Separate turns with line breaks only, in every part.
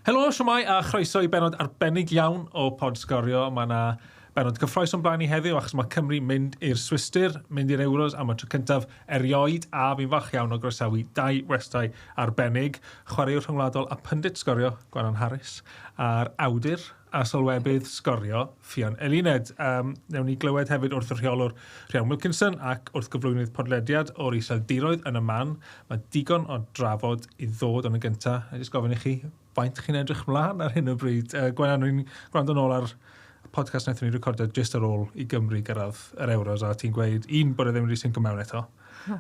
Helo, siwmai a chroeso I benod arbennig iawn o pod Sgorio. Mae yna benod cyffroes o'n blaen I heddiw achos mae Cymru mynd i'r Swistir, mynd i'r Euros am y tro cyntaf erioed a fi'n fach iawn o groesawu 2 westau arbennig. Chwaraewr rhyngwladol a pundit Sgorio, Gwennan Harries, a'r awdur a sylwebydd Sgorio, Ffion Eluned. Newn ni glywed hefyd wrth y rheolwr Rhian Wilkinson ac wrth gyflwynydd podlediad o'r iseldiroedd yn y man. Mae digon o drafod I ddod yn y gyntaf. A jyst gofyn I chi, faint chi'n edrych mlaen ar hyn o bryd? Gwennan, ni'n gwrando nôl ar podcast wnaethon ni recordio just ar ôl I Gymru gyrraedd yr Euros a ti'n gweud, bod e ddim wedi sy'n mewn eto.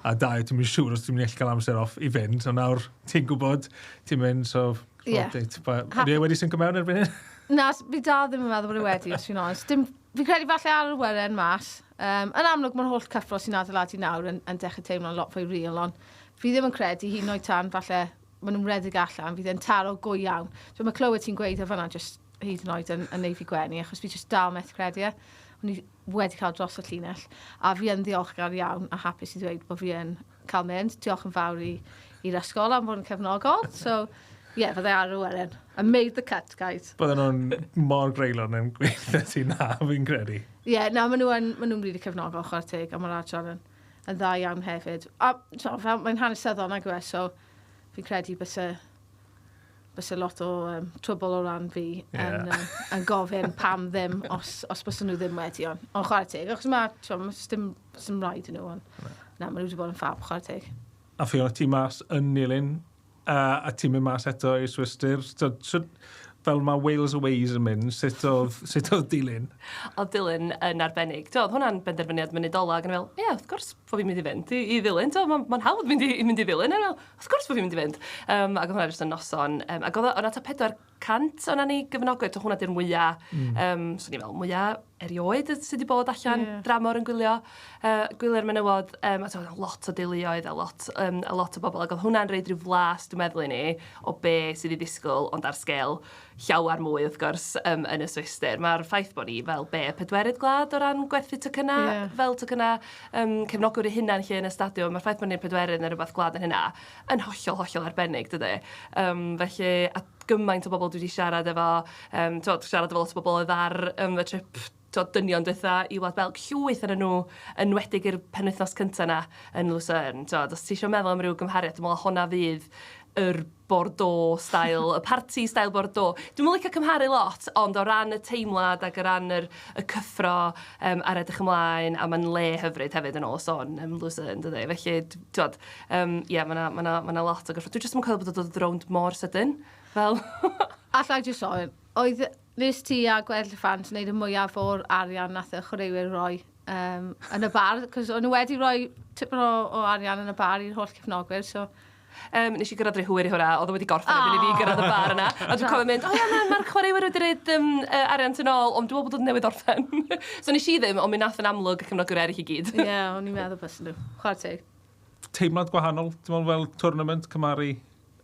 A 2, ti'n mynd siŵr os ti'n mynd I gallu cael amser off I fynd. So nawr, ti'n gwybod, ti'n mynd, so... Ydy e wedi sy'n mewn erbyn hyn?
Na, fi dal ddim yn meddwl bod e wedi, os fi'n oes. Fi'n credu falle ar y weren mas. Yn amlwg mae'r holl cyffro sy'n adeiladu nawr yn dechrau teimlo'n lot fwy real, ond fi ddim yn credu hyd yn oed tan falle maen nhw'n redig allan, fydd e'n taro go iawn. So mae clywed ti'n gweud o fanna just hyd yn oed yn neud fi gwenu, achos fi just dal methu credu e. O'n i wedi cael dros y llinell, a fi yn ddiolchgar iawn a hapus I ddweud bod fi yn cael mynd. Diolch yn fawr i'r ysgol am fod yn cefnogol. So, fydde ar y weren. I made the cut, guys.
Bydden nhw'n mor greulon yn gweithio ti na, fi'n credu.
Na, maen nhw'n rili cefnogol, chwarae teg, a mae'r adran yn dda iawn hefyd. A mae'n hanesyddol nag yw e, so fi'n credu bys lot o trwbl o ran fi yn gofyn pam ddim os bys nhw ddim wedi ond chwarae teg. Achos mae dim rhaid yn nhw, ond na, maen nhw wedi bod yn ffab, chwarae teg.
A Ffion, ti mas yn Nilyn, a ti'n mynd mas eto i'r Swistir. Fel mae Wales Aways yn mynd, sut oedd dilyn?
Oedd dilyn yn arbennig. Oedd hwnna'n benderfyniad munudolag, yn fel, wrth gwrs bod fi'n mynd I fynd I ddilyn. Mae'n hawdd mynd I ddilyn, yn fel, wrth gwrs bod fi'n mynd I fynd. Ac oedd hwnna jyst yn noson. Ac oedd yna ta 400 o'na ni gyfnogwyr, hwnna di'r mwyaf, so ni fel, mwyaf erioed sydd wedi bod allan dramor yn gwylio'r menywod. A lot o deuluoedd a lot o bobl. Ac oedd hwnna'n reid rhyw flas, dwi'n meddwl I ni, o be sydd I ddisgwyl, ond ar sgêl llawar mwy, wrth gwrs, yn y Swistir. Mae'r ffaith bod ni fel pedwerydd glad o ran gwerthu tocynna, fel tocynna cefnogwr I hunan lle yn y stadiwm. Mae'r ffaith bod ni'n pedwerydd neu rhywbeth glad yn hynna yn hollol arbennig, dydy. Felly, a gymaint o bobl dwi wedi siarad efo, siarad efo lot o bobl oedd ar y trip dynion dweitha I Wlad Belg, llwyth yn nhw, enwedig i'r penwythnos cyntaf yna yn Luzern. Os ti eisiau meddwl am ryw gymhariaeth, dwi'n meddwl hwnna fydd yr Bordeaux style, y party style Bordeaux. Dwi'n meddwl licio cymharu lot, ond o ran y teimlad ac o ran y cyffro ar edrych ymlaen, a mae'n le hyfryd hefyd yn ôl sôn Luzern, dydy. Felly, mae lot o gyffro. Dwi'n jyst yn cael bod o dod rownd mor sydyn, fel...
Allai jyst sôn, oedd nes ti a gweddill y ffans wneud y mwyaf o'r arian nath y chwaraewyr roi yn y bar, cos o'n nhw wedi rhoi tipyn o arian yn y bar i'r holl cefnogwyr, so...
Nes I gyrraedd rhy hwyr I hwnna, oedd o wedi gorffen erbyn I fi gyrraedd y bar yna. A dwi'n cofio mynd, mae'r chwaraewyr wedi rhaid arian yn ôl, ond dwi'n meddwl bod o'n newydd orffen. So nes I ddim, ond mi nath yn amlwg y cefnogwyr eraill I gyd.
O'n i'n meddwl bys nhw. Chwarae teg.
Teimlad gwahanol, dwi'n meddwl fel tournament cymaru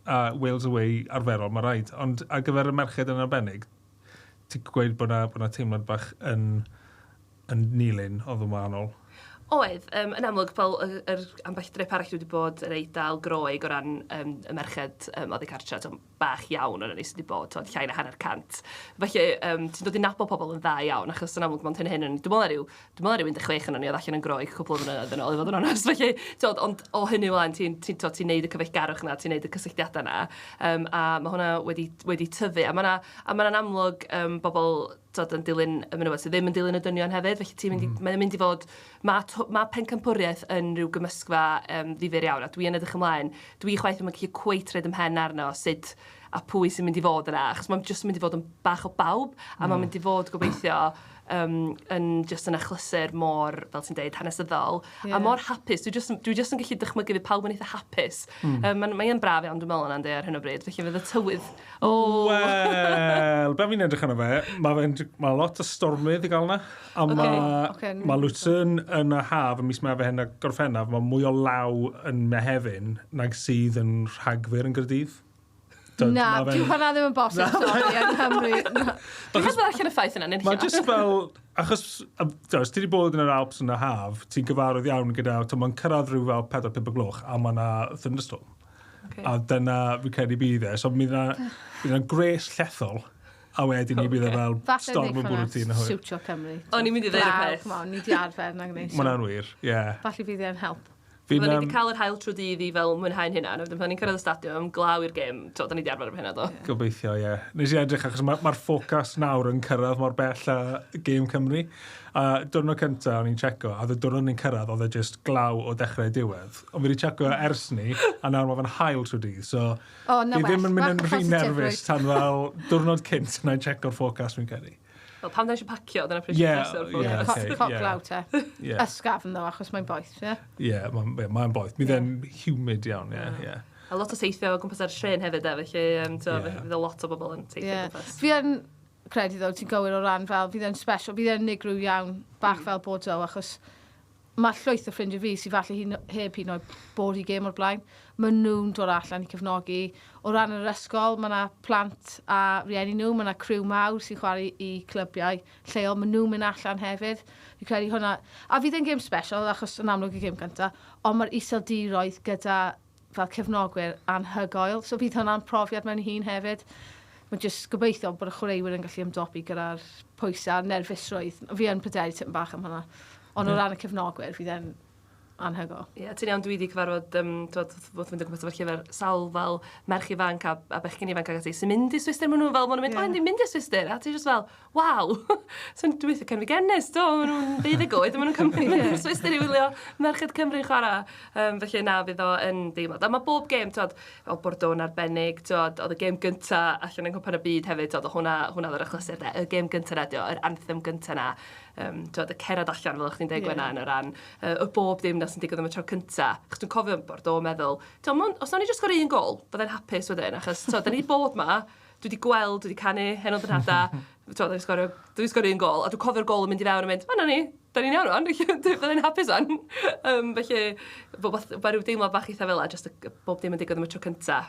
a Wales Away arferol, mae rhaid. Ond ar gyfer y merched yn arbennig, ti'n gweud bod na teimlad bach yn Nilyn oedd yn wahanol?
Oedd, yn amlwg, fel ambell drip arall wedi bod yr Eidal Groeg o ran y merched oedd I cartra, bach iawn o'n nes wedi bod, llai na 100%. Felly, ti'n dod I nabod pobl yn dda iawn, achos yn amlwg mae'n hyn yn... Dwi'n meddwl rhyw 16 yn ni oedd allan yn Groeg cwbl o flynyddoedd yn ôl, I fod yn onest. Felly, ond o hynny ymlaen, ti'n neud y cyfeillgarwch yna, ti'n neud y cysylltiadau yna, a mae hwnna wedi tyfu. A mae'n amlwg bobl yn dilyn y menywod sydd ddim yn dilyn y dynion hefyd, felly mae'n mynd I fod, mae pencampwriaeth yn rhyw gymysgfa ddifyr iawn, a dwi yn edrych ymlaen, dwi chwaith yn gallu cweit rhaid ymhen arno sut a pwy sy'n mynd I fod yna, achos mae'n just mynd I fod yn bach o bawb, a mae'n mynd I fod gobeithio yn just yn achlysur mor, fel ti'n deud, hanesyddol, a mor hapus. Dwi just yn gallu dychmygu fydd pawb yn eitha hapus. Mae'n braf iawn, dwi'n meddwl yna'n de ar hyn o bryd, felly fydd y tywydd.
Wel, be fi'n edrych yna fe, mae lot o stormydd I gael yna, a mae Luzern yn y haf, yn mis Mefin a Gorffennaf, mae mwy o law yn Mehefin nag sydd yn Rhagfyr yn Gaerdydd.
Na, dwi'n hwnna ddim yn bosib, sorry, yn Cymru.
Dwi'n meddwl allan y ffaith yna, nid
Mae jyst fel, achos, ti wedi bod yn yr Alps yn y haf, ti'n gyfarwydd iawn gyda, mae'n cyrraedd rhyw fel 4-5 gloch, a mae yna thunderstorm.
Okay.
A dyna fi credu bydd e. So bydd yna gres llethol. A wedyn ni bydd e fel storm yn bwrw ti yn hwyr.
Siwtio Cymru.
O'n i'n mynd i ddweud y peth.
Come on, ni di arfer na gwneud.
Mae hwnna'n wir, ie.
Falle fydd e'n help.
Fydden ni wedi cael yr hael trwy dydd i fel mwynhau'n hynna. Pan ni'n cyrraedd y stadiwm, glaw i'r gêm. Da ni di arfer am hynna, do.
Gobeithio, ie. Nes i edrych, achos mae'r ffocus nawr yn cyrraedd mor bell a gêm Cymru. A diwrnod cyntaf, o'n i'n checo, a diwrnod ni'n cyrraedd, oedd e just glaw o dechrau diwedd. Ond fi wedi checo ers ni, a nawr mae fe'n hael trwy dydd. So, fi ddim yn mynd yn rhy nerfus tan fel diwrnod cynt na'n checo'r ffocus fi'n credu.
Wel, pam da eisiau pacio, dyna pryd i'n
Coc glaw te. Ysgafn ddo, achos mae'n boeth, ie?
Ie, mae'n boeth. Mi dde'n humid iawn, ie.
A lot o teithio o gwmpas ar tren hefyd, felly fydd lot o bobl yn teithio o gwmpas.
Fi yn credu ddo, ti'n gywir o ran fel, fydd e'n special, fydd e'n nigrw iawn, bach fel bod o, achos mae llwyth o ffrindiau fi sy'n falle heb hyn oed bod i gêm o'r blaen. Mae nhw'n dod allan i cyfnogi. O ran yr ysgol, mae yna plant a rieni nhw, mae yna criw mawr sy'n chwarae i clybiau lleol. Mae nhw'n mynd allan hefyd. Fi'n credu hwnna. A fydd e'n gêm special, achos yn amlwg y gêm gyntaf, ond mae'r iseldiroedd gyda fel cefnogwyr anhygoel. So fydd hwnna'n profiad mewn i hun hefyd. Mae'n just gobeithio bod y chwaraewyr yn gallu ymdopi gyda'r pwysau, nerfusrwydd. Fi yn pryderu tipyn bach am hwnna. Ond o ran y cefnogwyr, fydd e'n anhygoel.
Ie, ti'n iawn, dwi wedi cyfarfod, fod fynd o gwmpas o felly sawl fel merch ifanc a bechgyn ifanc ag ati, sy'n mynd i Swistir, maen nhw fel, maen nhw'n mynd, o, ynddi'n mynd i Swistir, a ti'n just fel, waw, so'n dwi wedi cynnig gennes, do, maen nhw'n 12 oed, a maen nhw'n mynd i'r Swistir i wylio merched Cymru chwarae, felly na, fydd o yn deimlad. A mae bob gêm, o Bordeaux yn arbennig, oedd y gêm gynta allan yn cwpan y byd hefyd, oedd hwnna ddod achlysur, y gêm gynta na, yr anthem gynta na, y cerad allan fel o'ch chi'n dweud Gwennan o ran y bob dim na sy'n digwydd am y tro cynta. Chos dwi'n cofio yn Bordeaux meddwl, os nawn ni jyst sgorio un gol, byddai'n hapus wedyn, achos da ni bod ma, dwi wedi gweld, dwi wedi canu hen o'r benhada, dwi wedi sgorio un gol, a dwi'n cofio'r gol yn mynd i fewn yn mynd, na ni, da ni'n iawn o'n, byddai'n hapus o'n. Felly, mae rhyw deimlo bach eitha fel la, jyst bob dim yn digwydd am y tro cynta.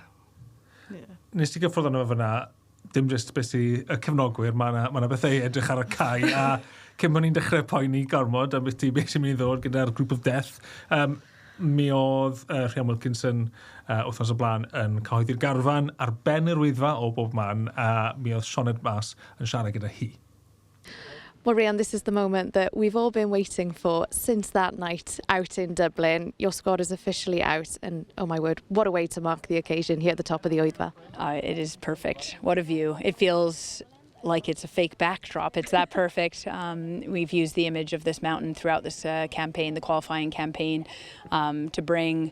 Nes ti gyffrodd yno fyna, dim jyst beth i y cefnogwyr, mae yna bethau edrych ar y cae, a cyn bod ni'n dechrau poeni gormod, a beth sy'n mynd i ddod gyda'r Group of Death, mi oedd Ffion Wilkinson wythnos o blaen yn cyhoeddi'r garfan ar ben yr wyddfa o bob man, a mi oedd Sioned Mas yn siarad gyda hi.
Well, Rhian, this is the moment that we've all been waiting for since that night out in Dublin. Your squad is officially out, and oh my word, what a way to mark the occasion here at the top of the Wyddfa.
It is perfect. What a view. It feels like it's a fake backdrop. It's that perfect. We've used the image of this mountain throughout this campaign, the qualifying campaign, to bring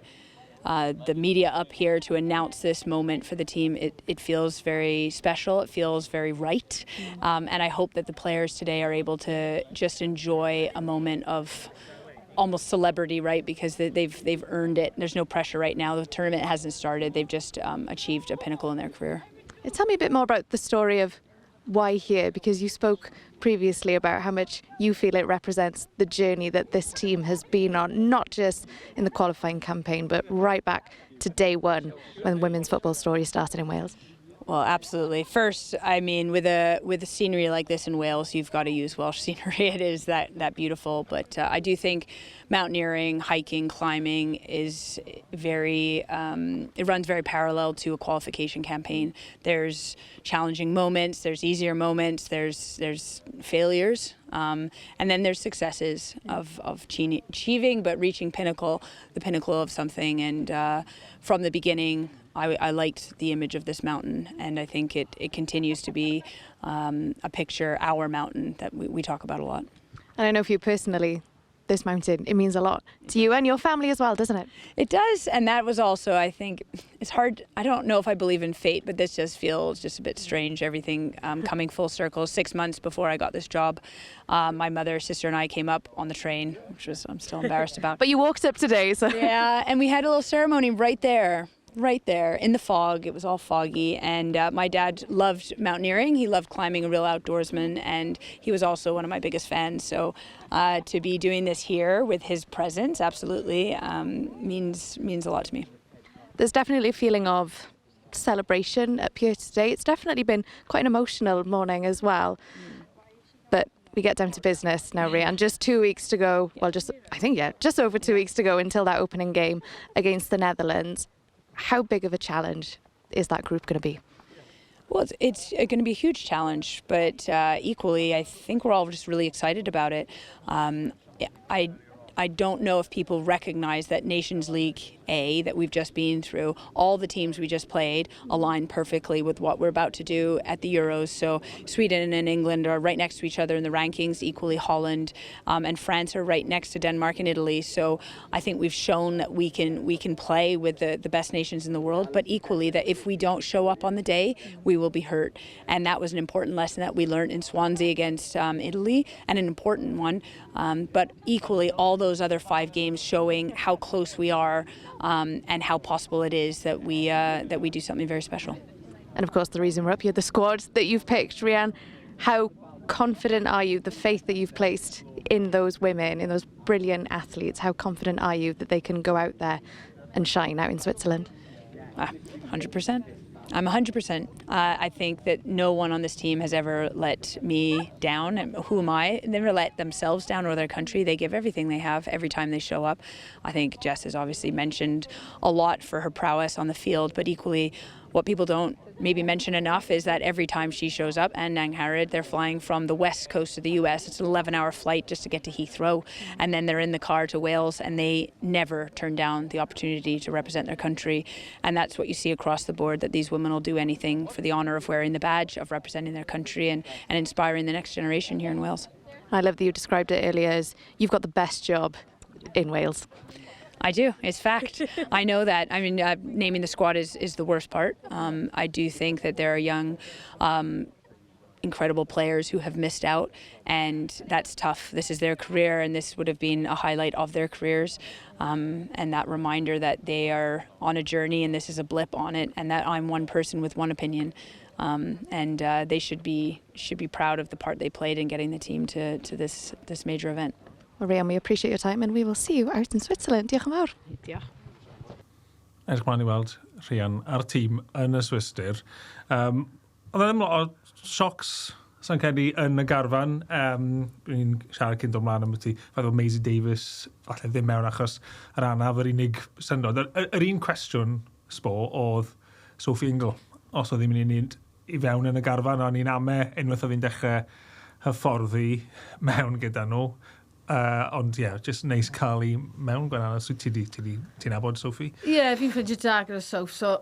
the media up here to announce this moment for the team. It feels very special. It feels very right. And I hope that the players today are able to just enjoy a moment of almost celebrity, right? Because they've earned it. There's no pressure right now. The tournament hasn't started. They've just achieved a pinnacle in their career.
Tell me a bit more about the story of why here, because you spoke previously about how much you feel it represents the journey that this team has been on, not just in the qualifying campaign, but right back to day one when women's football story started in Wales.
Well, absolutely. First, I mean, with a scenery like this in Wales, you've got to use Welsh scenery. It is that beautiful. But I do think mountaineering, hiking, climbing is very, it runs very parallel to a qualification campaign. There's challenging moments, there's easier moments, there's failures, and then there's successes of achieving, but reaching the pinnacle of something. And from the beginning, I liked the image of this mountain, and I think it continues to be a picture, our mountain, that we talk about a lot.
And I know for you personally, this mountain, it means a lot to you and your family as well, doesn't it?
It does, and that was also, I think, it's hard, I don't know if I believe in fate, but this just feels just a bit strange, everything coming full circle. 6 months before I got this job, my mother, sister, and I came up on the train, which I'm still embarrassed about.
But you walked up today, so...
Yeah, and we had a little ceremony right there in the fog. It was all foggy, and my dad loved mountaineering. He loved climbing, a real outdoorsman, and he was also one of my biggest fans. So to be doing this here with his presence absolutely means a lot to me.
There's definitely a feeling of celebration up here today. It's definitely been quite an emotional morning as well. But we get down to business now, Rhian. Just 2 weeks to go. Well, just over 2 weeks to go until that opening game against the Netherlands. How big of a challenge is that group going to be?
Well, it's going to be a huge challenge, but equally, I think we're all just really excited about it. I don't know if people recognize that Nations League A that we've just been through, all the teams we just played align perfectly with what we're about to do at the Euros. So Sweden and England are right next to each other in the rankings, equally Holland and France are right next to Denmark and Italy. So I think we've shown that we can play with the best nations in the world, but equally that if we don't show up on the day, we will be hurt. And that was an important lesson that we learned in Swansea against Italy, and an important one. But equally, all those other 5 games showing how close we are and how possible it is that we do something very special.
And of course, the reason we're up here, the squad that you've picked, Rhian, how confident are you, the faith that you've placed in those women, in those brilliant athletes, how confident are you that they can go out there and shine out in Switzerland?
100%. I'm 100%. I think that no one on this team has ever let me down. And who am I? They never let themselves down or their country. They give everything they have every time they show up. I think Jess has obviously mentioned a lot for her prowess on the field, but equally what people don't maybe mention enough is that every time she shows up, and Nang Harrod, they're flying from the west coast of the US. It's an 11-hour flight just to get to Heathrow, and then they're in the car to Wales, and they never turn down the opportunity to represent their country. And that's what you see across the board, that these women will do anything for the honour of wearing the badge, of representing their country and inspiring the next generation here in Wales.
I love that you described it earlier as you've got the best job in Wales.
I do. It's fact. I know that. I mean, naming the squad is the worst part. I do think that there are young, incredible players who have missed out, and that's tough. This is their career, and this would have been a highlight of their careers. And that reminder that they are on a journey, and this is a blip on it, and that I'm one person with one opinion. And they should be proud of the part they played in getting the team to this major event.
Well, Rhian, we appreciate your time and we will see you out in Switzerland. Diolch yn fawr.
Diolch.
Edrych mlaen I weld Rhian a'r tîm yn y Swistir. Oedd ddim lot o siocs sy'n credu yn y garfan. Ni'n siarad cyn dod mlaen am ti. Fath o Maisie Davies, falle ddim mewn achos yr anaf, yr unig syndod. Yr un cwestiwn sbo oedd Sophie Ingle. Os oedd ddim yn unig i fewn yn y garfan, o'n i'n ame unwaith oedd hi'n dechrau hyfforddi mewn gyda nhw. Ond just neis cael I mewn, Gwennan, so ti'n abod, Sophie?
Fi'n ffeindio da gyda Soph, so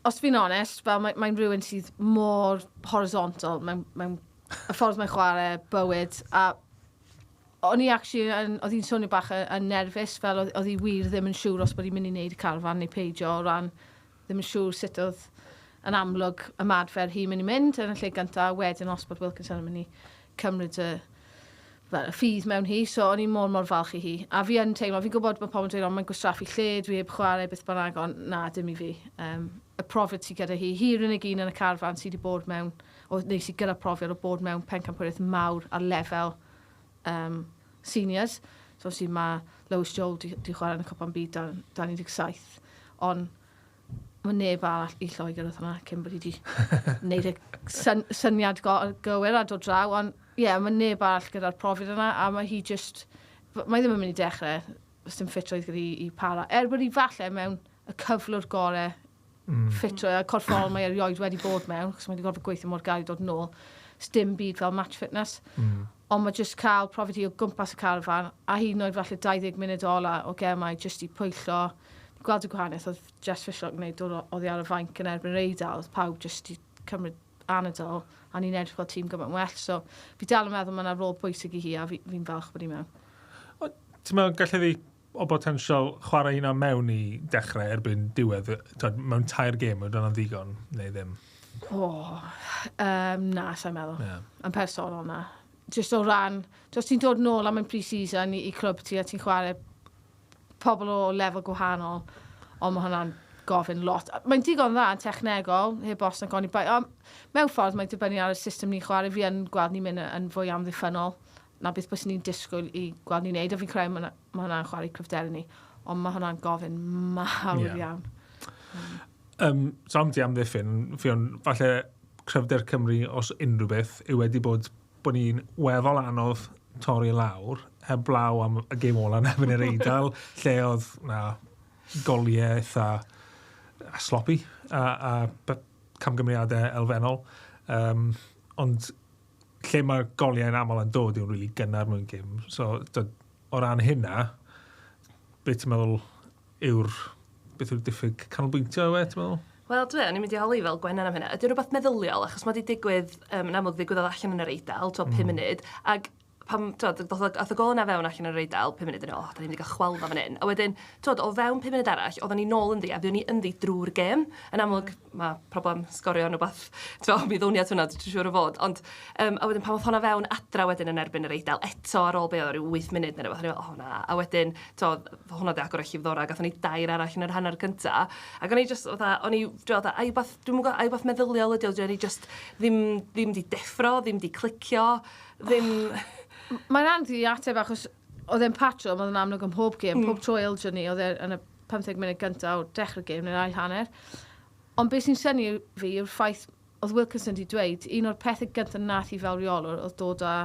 os fi'n onest, mae'n rhywun sydd mor horizontal, mae'n y ffordd mae'n chwarae, bywyd, a o'n I oedd hi'n swnio bach yn nerfus, fel oedd hi wir ddim yn siŵr os bod hi'n mynd I wneud y carfan neu peidio, o ran ddim yn siŵr sut oedd yn amlwg ymadfer hi'n mynd I mynd, yn y lle gyntaf, wedyn os bod Wilkinson yn mynd I cymryd y ffydd mewn hi, so o'n I mor falch I hi. A fi yn teimlo, fi'n gwybod bod pobl yn dweud, mae'n gwastraffu lle, dwi heb chwarae beth bynnag, ond na, dim I fi. Y profiad sydd gyda hi, hi'r unig un yn y carfan sydd wedi bod mewn, neu sydd gyda profiad o bod mewn pencampwriaeth mawr ar lefel seniors. So sydd mae Lewis Joel di chwarae yn y Copan Byd 2017, ond mae neb arall I Lloegr oedd hwnna, cyn bod hi wedi gwneud y syniad gywir a dod draw, ond mae neb arall gyda'r profiad yna, a mae hi just, mae ddim yn mynd I dechrau, os dim ffitroedd gyda I para. Bod hi falle mewn y cyflwr gorau ffitroedd, a corfforol mae erioed wedi bod mewn, cos mae wedi gorfod gweithio mor gael I dod nôl, dim byd fel match fitness. Ond mae just cael profiad hi o gwmpas y carfan, a hyd yn oed falle 20 munud ola o gemau just I pwyllo. Gweld y gwahaniaeth, oedd Jess Fisher yn gwneud oddi ar y fainc yn erbyn Eidal, oedd pawb just I cymryd anadol, a ni'n edrych fel tîm gymaint well. So, fi dal yn meddwl mae yna rôl bwysig I hi, a fi'n falch bod I mewn.
Ti'n meddwl gallu ddi o potensial chwarae hynna mewn I dechrau erbyn diwedd, mewn tair gêm, oedd yna'n ddigon, neu ddim?
Na, sa'n meddwl. Yn personol na. Just o ran, os ti'n dod nôl am yn pre-season I clwb ti, a ti'n chwarae pobl o lefel gwahanol, ond mae hwnna'n gofyn lot. Mae'n digon dda yn technegol, heb os na goni bai. Mewn ffordd, mae'n dibynnu ar y system ni'n chwarae. Fi yn gweld ni'n mynd yn fwy amddiffynol. Na beth bys ni'n disgwyl I gweld ni'n neud. A fi'n creu mae hwnna'n chwarae cryfderau ni. Ond mae hwnna'n gofyn mawr iawn.
So am ti amddiffyn, Ffion, falle cryfder Cymru os unrhyw beth yw wedi bod ni'n weddol anodd torri lawr, heb blaw am y gêm ola nefyn yr Eidal, lle oedd goliaeth a sloppy a camgymeriadau elfennol. Ond lle mae'r goliau yn aml yn dod yw'n really gynnar mewn gym. So, o ran hynna, beth ti'n meddwl beth yw'r diffyg canolbwyntio ti'n meddwl?
Wel, o'n i'n mynd i holi fel Gwennan am hynna. Ydy'n rhywbeth meddyliol, achos mae wedi digwydd, yn amlwg ddigwyddodd allan yn yr Eidal, 5 munud, ac pam, ath y gol yna fewn allan yn yr Eidal, 5 munud yn ôl, da ni'n wedi cael chwalfa fan hyn. A wedyn, o fewn 5 munud arall, oedden ni nôl yndi, a fyddwn ni yndi drwy'r gêm. Yn amlwg, mae problem sgorio yn rhywbeth, mi ddwniad hwnna, dwi'n siŵr o fod. Ond, a wedyn, pam oedd hwnna fewn adra wedyn yn erbyn yr Eidal, eto ar ôl be oedd rhyw 8 munud neu rhywbeth, hwnna. A wedyn, hwnna di agor eich i fddora, gathon ni 2 arall yn yr hanner cynta. Ac o'n i just, dwi'n gwybod meddyliol ydi, o'n i just ddim di deffro, ddim di clicio, ddim...
Mae'n anodd i ateb achos oedd e'n patrwm, oedd yn amlwg ym mhob gêm, pob tro ildio ni, oedd e'n y 15 munud gyntaf o dechrau'r gêm neu'r ail hanner. Ond beth sy'n syni fi yw'r ffaith, oedd Wilkinson wedi dweud, un o'r pethau gyntaf nath i fel reolwr oedd dod â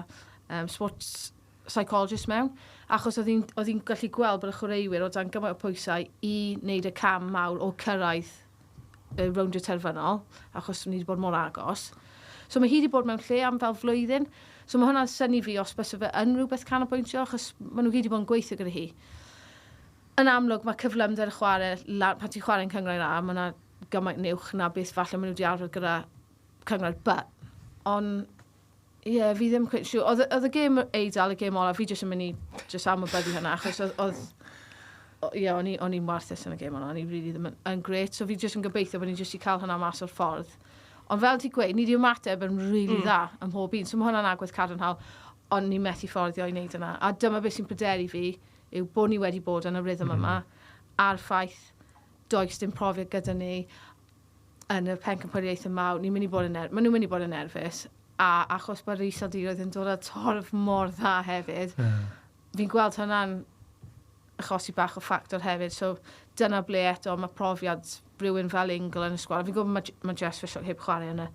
sports psychologist mewn, achos oedd hi'n gallu gweld bod y chwaraewyr o dan gymaint o pwysau i wneud y cam mawr o cyrraedd y rowndiau terfynol, achos ni wedi bod mor agos. So mae hi wedi bod mewn lle am fel flwyddyn. So mae hwnna'n syni fi os bys o fe yn rhywbeth canolbwyntio, achos maen nhw gyd wedi bod yn gweithio gyda hi. Yn amlwg, mae cyflymder y chwarae, pan ti'n chwarae'n cyngor A, mae yna gymaint uwch na beth falle maen nhw wedi arfer gyda cyngor B. Ond, fi ddim cweit siw. Oedd y gêm Eidal, y gêm ola, fi jyst yn mynd i amwybyddu hynna, achos o'n i'n warthus yn y gêm ola, o'n i really ddim yn gret, so fi jyst yn gobeithio bod ni'n jyst i cael hynna mas o'r ffordd. Ond fel ti'n gweud, ni wedi ymateb yn really dda ym mhob un. So mae hwnna'n agwedd cadarnhaol, ond ni methu fforddio i wneud yna. A dyma beth sy'n pryderu fi, yw bod ni wedi bod yn y rhythm yma, a'r ffaith does dim profiad gyda ni yn y pencampwriaeth y mawr. Maen nhw'n mynd i bod yn nerfus. A achos bod iseldiroedd yn dod â torf mor dda hefyd, fi'n gweld hwnna'n achosi bach o ffactor hefyd. So dyna ble eto mae profiad rhywun fel Ingle yn y sgwar. Fi'n gwybod mae Jess Fisher heb chwarae yn y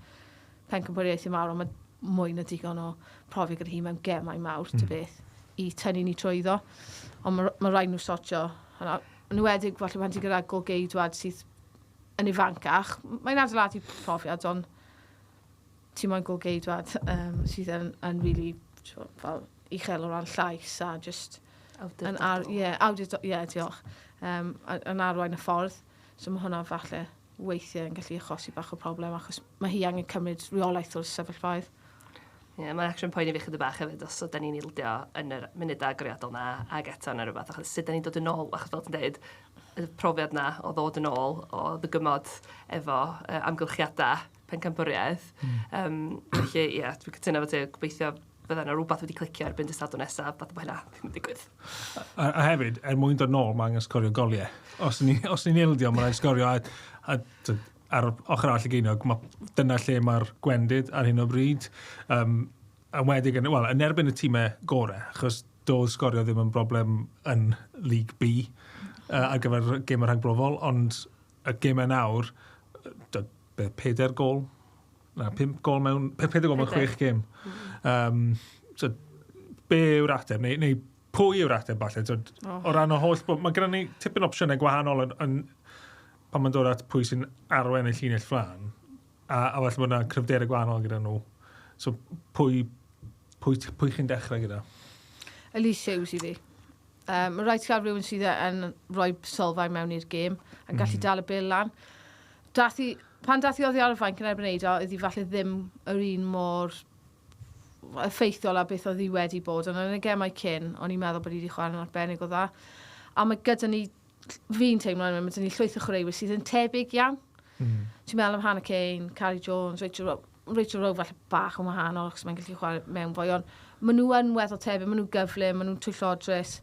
pencampwriaeth i mawr, ond mae mwy na digon o profiad gyda hi mewn gemau mawr, ty beth, i tynnu ni trwyddo. Ond mae rhaid nhw sortio. Yn wedig, falle pan ti gyda golgeidwad sydd yn ifancach. Mae'n adeiladu profiad, ond ti moyn golgeidwad sydd yn really fel uchel o ran llais a just... diolch. Yn arwain y ffordd. So mae hwnna falle weithiau yn gallu achosi bach o problem, achos mae hi angen cymryd reolaeth o'r sefyllfaoedd.
Mae'n action point i fi chydig bach hefyd, os ydyn ni'n ildio yn yr munud agoriadol na ag eto yn rhywbeth, achos sut ydyn ni'n dod yn ôl, achos fel ti'n dweud, y profiad na o ddod yn ôl, o ddygymod efo amgylchiadau pencampwriaeth. Felly, dwi'n cytuno fo ti gobeithio fydda yna rhywbeth wedi clicio erbyn dysadwn nesaf, fath o hynna ddim yn digwydd.
A hefyd, mwyn dod nôl, mae angen sgorio goliau. Os ni'n ildio, mae'n sgorio ar ochr all y geinog, dyna lle mae'r gwendid ar hyn o bryd. A wedig, yn erbyn y tîmau gorau, achos doedd sgorio ddim yn broblem yn League B ar gyfer gêm yr rhagbrofol, ond y gêmau nawr, 4 gol, 5 gol mewn 6 gêm. So, be yw'r ateb? Neu pwy yw'r ateb falle? O ran o holl... Mae gennym ni tipyn opsiynau gwahanol pan mae'n dod at pwy sy'n arwain y llinell fflan. A falle bod yna cryfderau gwahanol gyda nhw. So, pwy chi'n dechrau gyda?
Elise Joosse i fi. Mae rhaid gael rhywun sydd yn rhoi sylfaen mewn i'r gêm yn gallu dal y bil lan. Pan dath i oddi ar y fainc yn erbyn Eidal, ydi falle ddim yr un mor effeithiol a beth oedd hi wedi bod. Ond yn y gemau cyn, o'n i'n meddwl bod hi wedi chwarae'n arbennig o dda. A mae gyda ni, fi'n teimlo, mae gyda ni llwyth o chwaraewyr sydd yn tebyg iawn. Ti'n meddwl am Hannah Kane, Carrie Jones, Rachel Rowe falle bach o wahanol, achos mae'n gallu chwarae mewn fwy. Ond maen nhw yn weddol tebyg, maen nhw'n gyflym, maen nhw'n twyllodrus.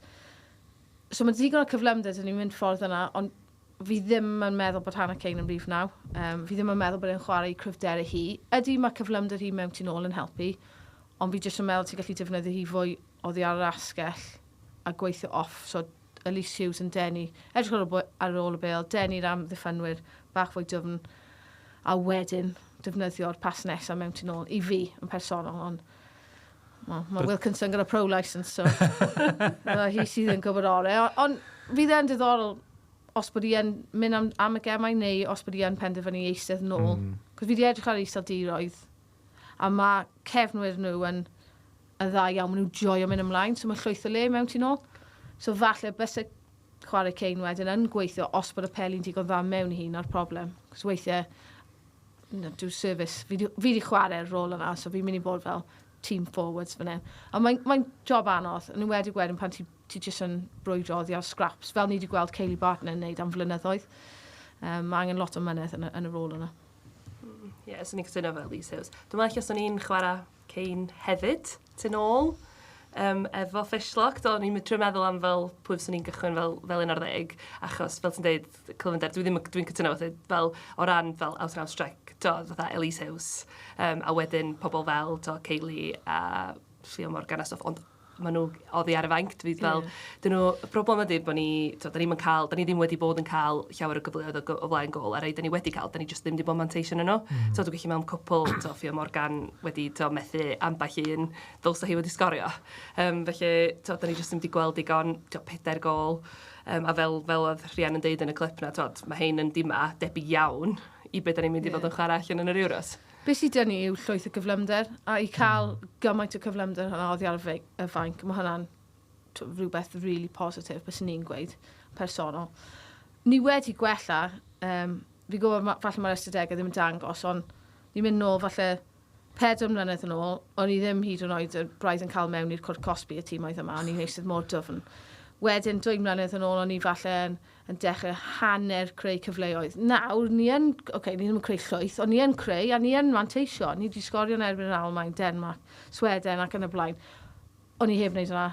So mae digon o cyflymdyd yn ei mynd ffordd yna, ond fi ddim yn meddwl bod Hannah Kane yn brif naw. Fi ddim yn meddwl bod e'n chwarae i cryfderau hi. Ydy mae cyflymdyd hi mewn tu nôl yn helpu, ond fi jyst yn meddwl ti'n gallu defnyddio hi fwy oddi ar yr asgell a gweithio off. So Elise Joosse yn denu, edrych ar ôl y bel, denu'r am ddiffynwyr bach fwy dyfn, a wedyn defnyddio'r pas nesaf mewn tu nôl i fi yn personol, ond mae Wilkinson gyda pro-license, so hi sydd yn gwybod orau. Ond fi dde'n diddorol os bod i yn mynd am y gemau neu os bod i yn penderfynu eistedd nôl. Cos fi wedi edrych ar iseldiroedd a mae cefnwyr nhw yn y dda iawn, maen nhw'n joio mynd ymlaen, so mae llwyth o le mewn ti nôl. So falle bys y chwarae cein wedyn yn gweithio os bod y peli'n digon dda mewn i hun ar problem. Cos weithiau, dwi'n service, fi wedi chwarae'r rôl yna, so fi'n mynd i bod fel team forwards fan hyn. A mae'n job anodd, yn enwedig wedyn pan ti jyst yn brwydroddi ar scraps, fel ni wedi gweld Ceili Barton yn neud am flynyddoedd. Mae angen lot o mynydd yn y rôl yna.
Ie, so ni'n cytuno fel Lise Hughes. Dwi'n meddwl os o'n i'n chwarae cein hefyd, tyn ôl, efo fishlock, ni'n trwy meddwl am fel pwy fyswn ni'n gychwyn fel 11, achos fel ti'n dweud, cyfle, dwi'n cytuno fel o ran fel out and out strike, fatha Lise Hughes, a wedyn pobl fel Ceili a Ffion Morgan a stuff, ond maen nhw oddi ar y fainc, dyn nhw, y broblem ydy bod ni ddim wedi bod yn cael llawer o gyfleoedd o flaen gol, a rai dyn ni wedi cael, dyn ni just ddim wedi bod mantation yno. Dwi'n gallu mewn cwpl, Ffion Morgan wedi methu ambell un ddylsa hi wedi sgorio. Felly, dyn ni just ddim wedi gweld digon 4 gol, a fel oedd Rhian yn deud yn y clip na, mae hein yn dima debyg iawn i beth dyn ni'n mynd i fod yn chwarae allan yn yr Euros.
Be sydd dyn ni yw llwyth o gyflymder, a i cael gymaint o gyflymder hynna oddi ar y fainc, mae hynna'n rhywbeth really positif, bys ni'n gweud, personol. Ni wedi gwella, fi gwybod falle mae'r ystadegau ddim yn dangos, ond ni'n mynd nôl falle 4 mlynedd yn ôl, ond ni ddim hyd yn oed y braidd yn cael mewn i'r Cwrt Cosby y tîmoedd yma, ond ni'n eistedd mor dyfn. Wedyn, 2 mlynedd yn ôl, o'n ni falle yn dechrau hanner creu cyfleoedd. Nawr, ni ddim yn creu llwyth, ond ni yn creu, a ni yn manteisio. Ni wedi sgorio yn erbyn yr Almaen, Denmark, Sweden ac yn y blaen. O'n ni heb wneud yna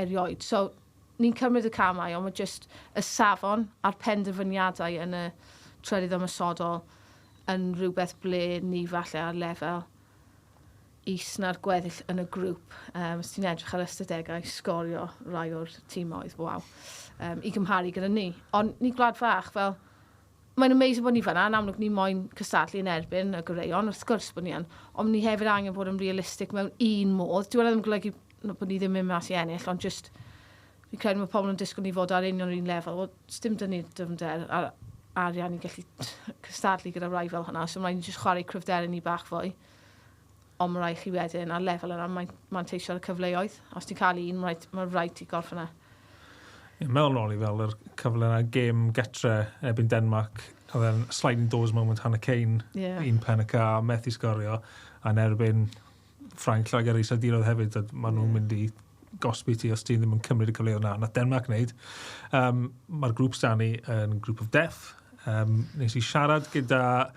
erioed. So, ni'n cymryd y camau, ond mae jyst y safon a'r penderfyniadau yn y trydydd ymysodol yn rhywbeth ble ni falle ar lefel is na'r gweddill yn y grŵp. Os ti'n edrych ar ystadegau, sgorio rai o'r tîmoedd, waw, i gymharu gyda ni. Ond ni gwlad fach, fel, mae'n amazing bod ni fanna, yn amlwg ni moyn cystadlu yn erbyn y gyreion, wrth gwrs bod ni yn, ond ni hefyd angen bod yn realistig mewn un modd. Dwi'n ddim yn golygu bod ni ddim yn mas i ennill, ond just, fi'n credu mae pobl yn disgwyl ni fod ar union un lefel. Wel, dim dyn ni'r dyfnder ar arian i gallu cystadlu gyda rai fel hynna, so mae'n just chwarae cryfderau ni bach fwy. Ond mae rhaid chi wedyn ar lefel yna, mae'n teisio ar y cyfleoedd. Os ti'n cael un, mae'n rhaid i gorff yna.
Mewn nôl i fel yr cyfle yna, gêm getre ebyn Denmark, oedd e'n sliding doors moment Hannah Kane, un pen y ca, methu sgorio, a'n erbyn Ffrainc Lloegr iseldiroedd hefyd, maen nhw'n mynd i gosbi ti os ti ddim yn cymryd y cyfleoedd yna. Nath Denmark wneud. Mae'r grŵp Stani yn Group of Death. Nes i siarad gyda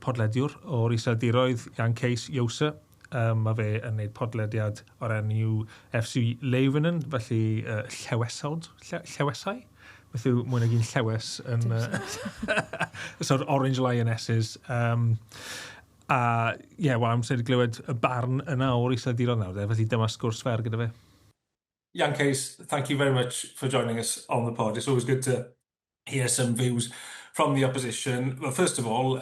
podlediwr o'r iseldiroedd Jan-Kees Joosse. Mae fe yn gwneud podlediad o'r enw FC Leeuwinnen, felly llewesau. Beth yw mwy nag un llewes yn sort of Orange Lionesses. Amser i glywed y barn yna o'r iseldiroedd nawr, felly dyma sgwrs fer gyda fe. Jan-Kees, thank you very much for joining us on the pod. It's always good to hear some views from the opposition. Well, first of all,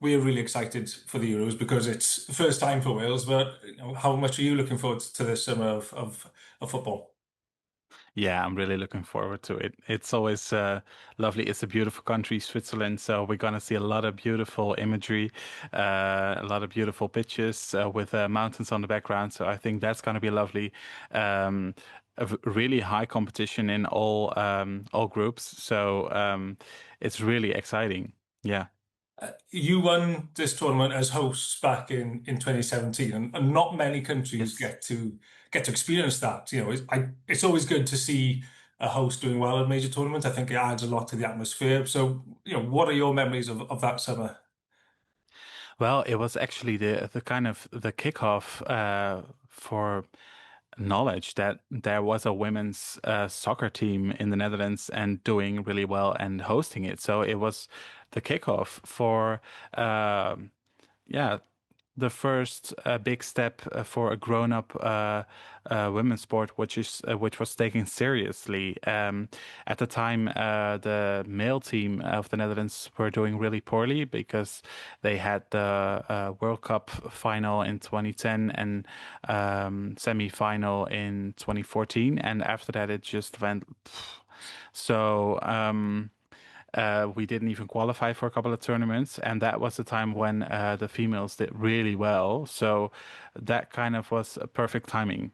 we're really excited for the Euros because it's the first time for Wales, but how much are you looking forward to this summer of football?
Yeah, I'm really looking forward to it. It's always lovely. It's a beautiful country, Switzerland, so we're going to see a lot of beautiful imagery, a lot of beautiful pictures with mountains on the background, so I think that's going to be lovely. A really high competition in all groups, so it's really exciting. Yeah.
You won this tournament as hosts back in 2017, and not many countries get to experience that. You know, it's always good to see a host doing well at a major tournament. I think it adds a lot to the atmosphere. So, you know, what are your memories of that summer?
Well, it was actually the kind of the kickoff for knowledge that there was a women's soccer team in the Netherlands and doing really well and hosting it. So it was the kickoff for the first big step for a grown-up women's sport, which was taken seriously. At the time, the male team of the Netherlands were doing really poorly because they had the World Cup final in 2010 and semi-final in 2014, and after that it just went So we didn't even qualify for a couple of tournaments, and that was the time when the females did really well. So that kind of was a perfect timing.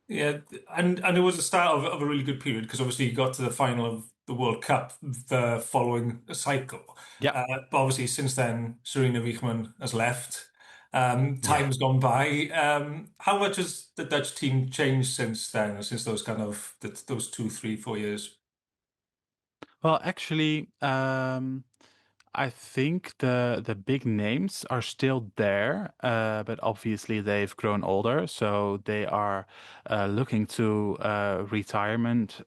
Yeah, and it was the start of a really good period because obviously you got to the final of the World Cup the following cycle.
Yeah,
But obviously since then, Serena Wiegman has left.
yeah.
Time's gone by. How much has the Dutch team changed since then, since those those 2, 3, 4 years?
Well, actually, I think the big names are still there, but obviously they've grown older, so they are looking to retirement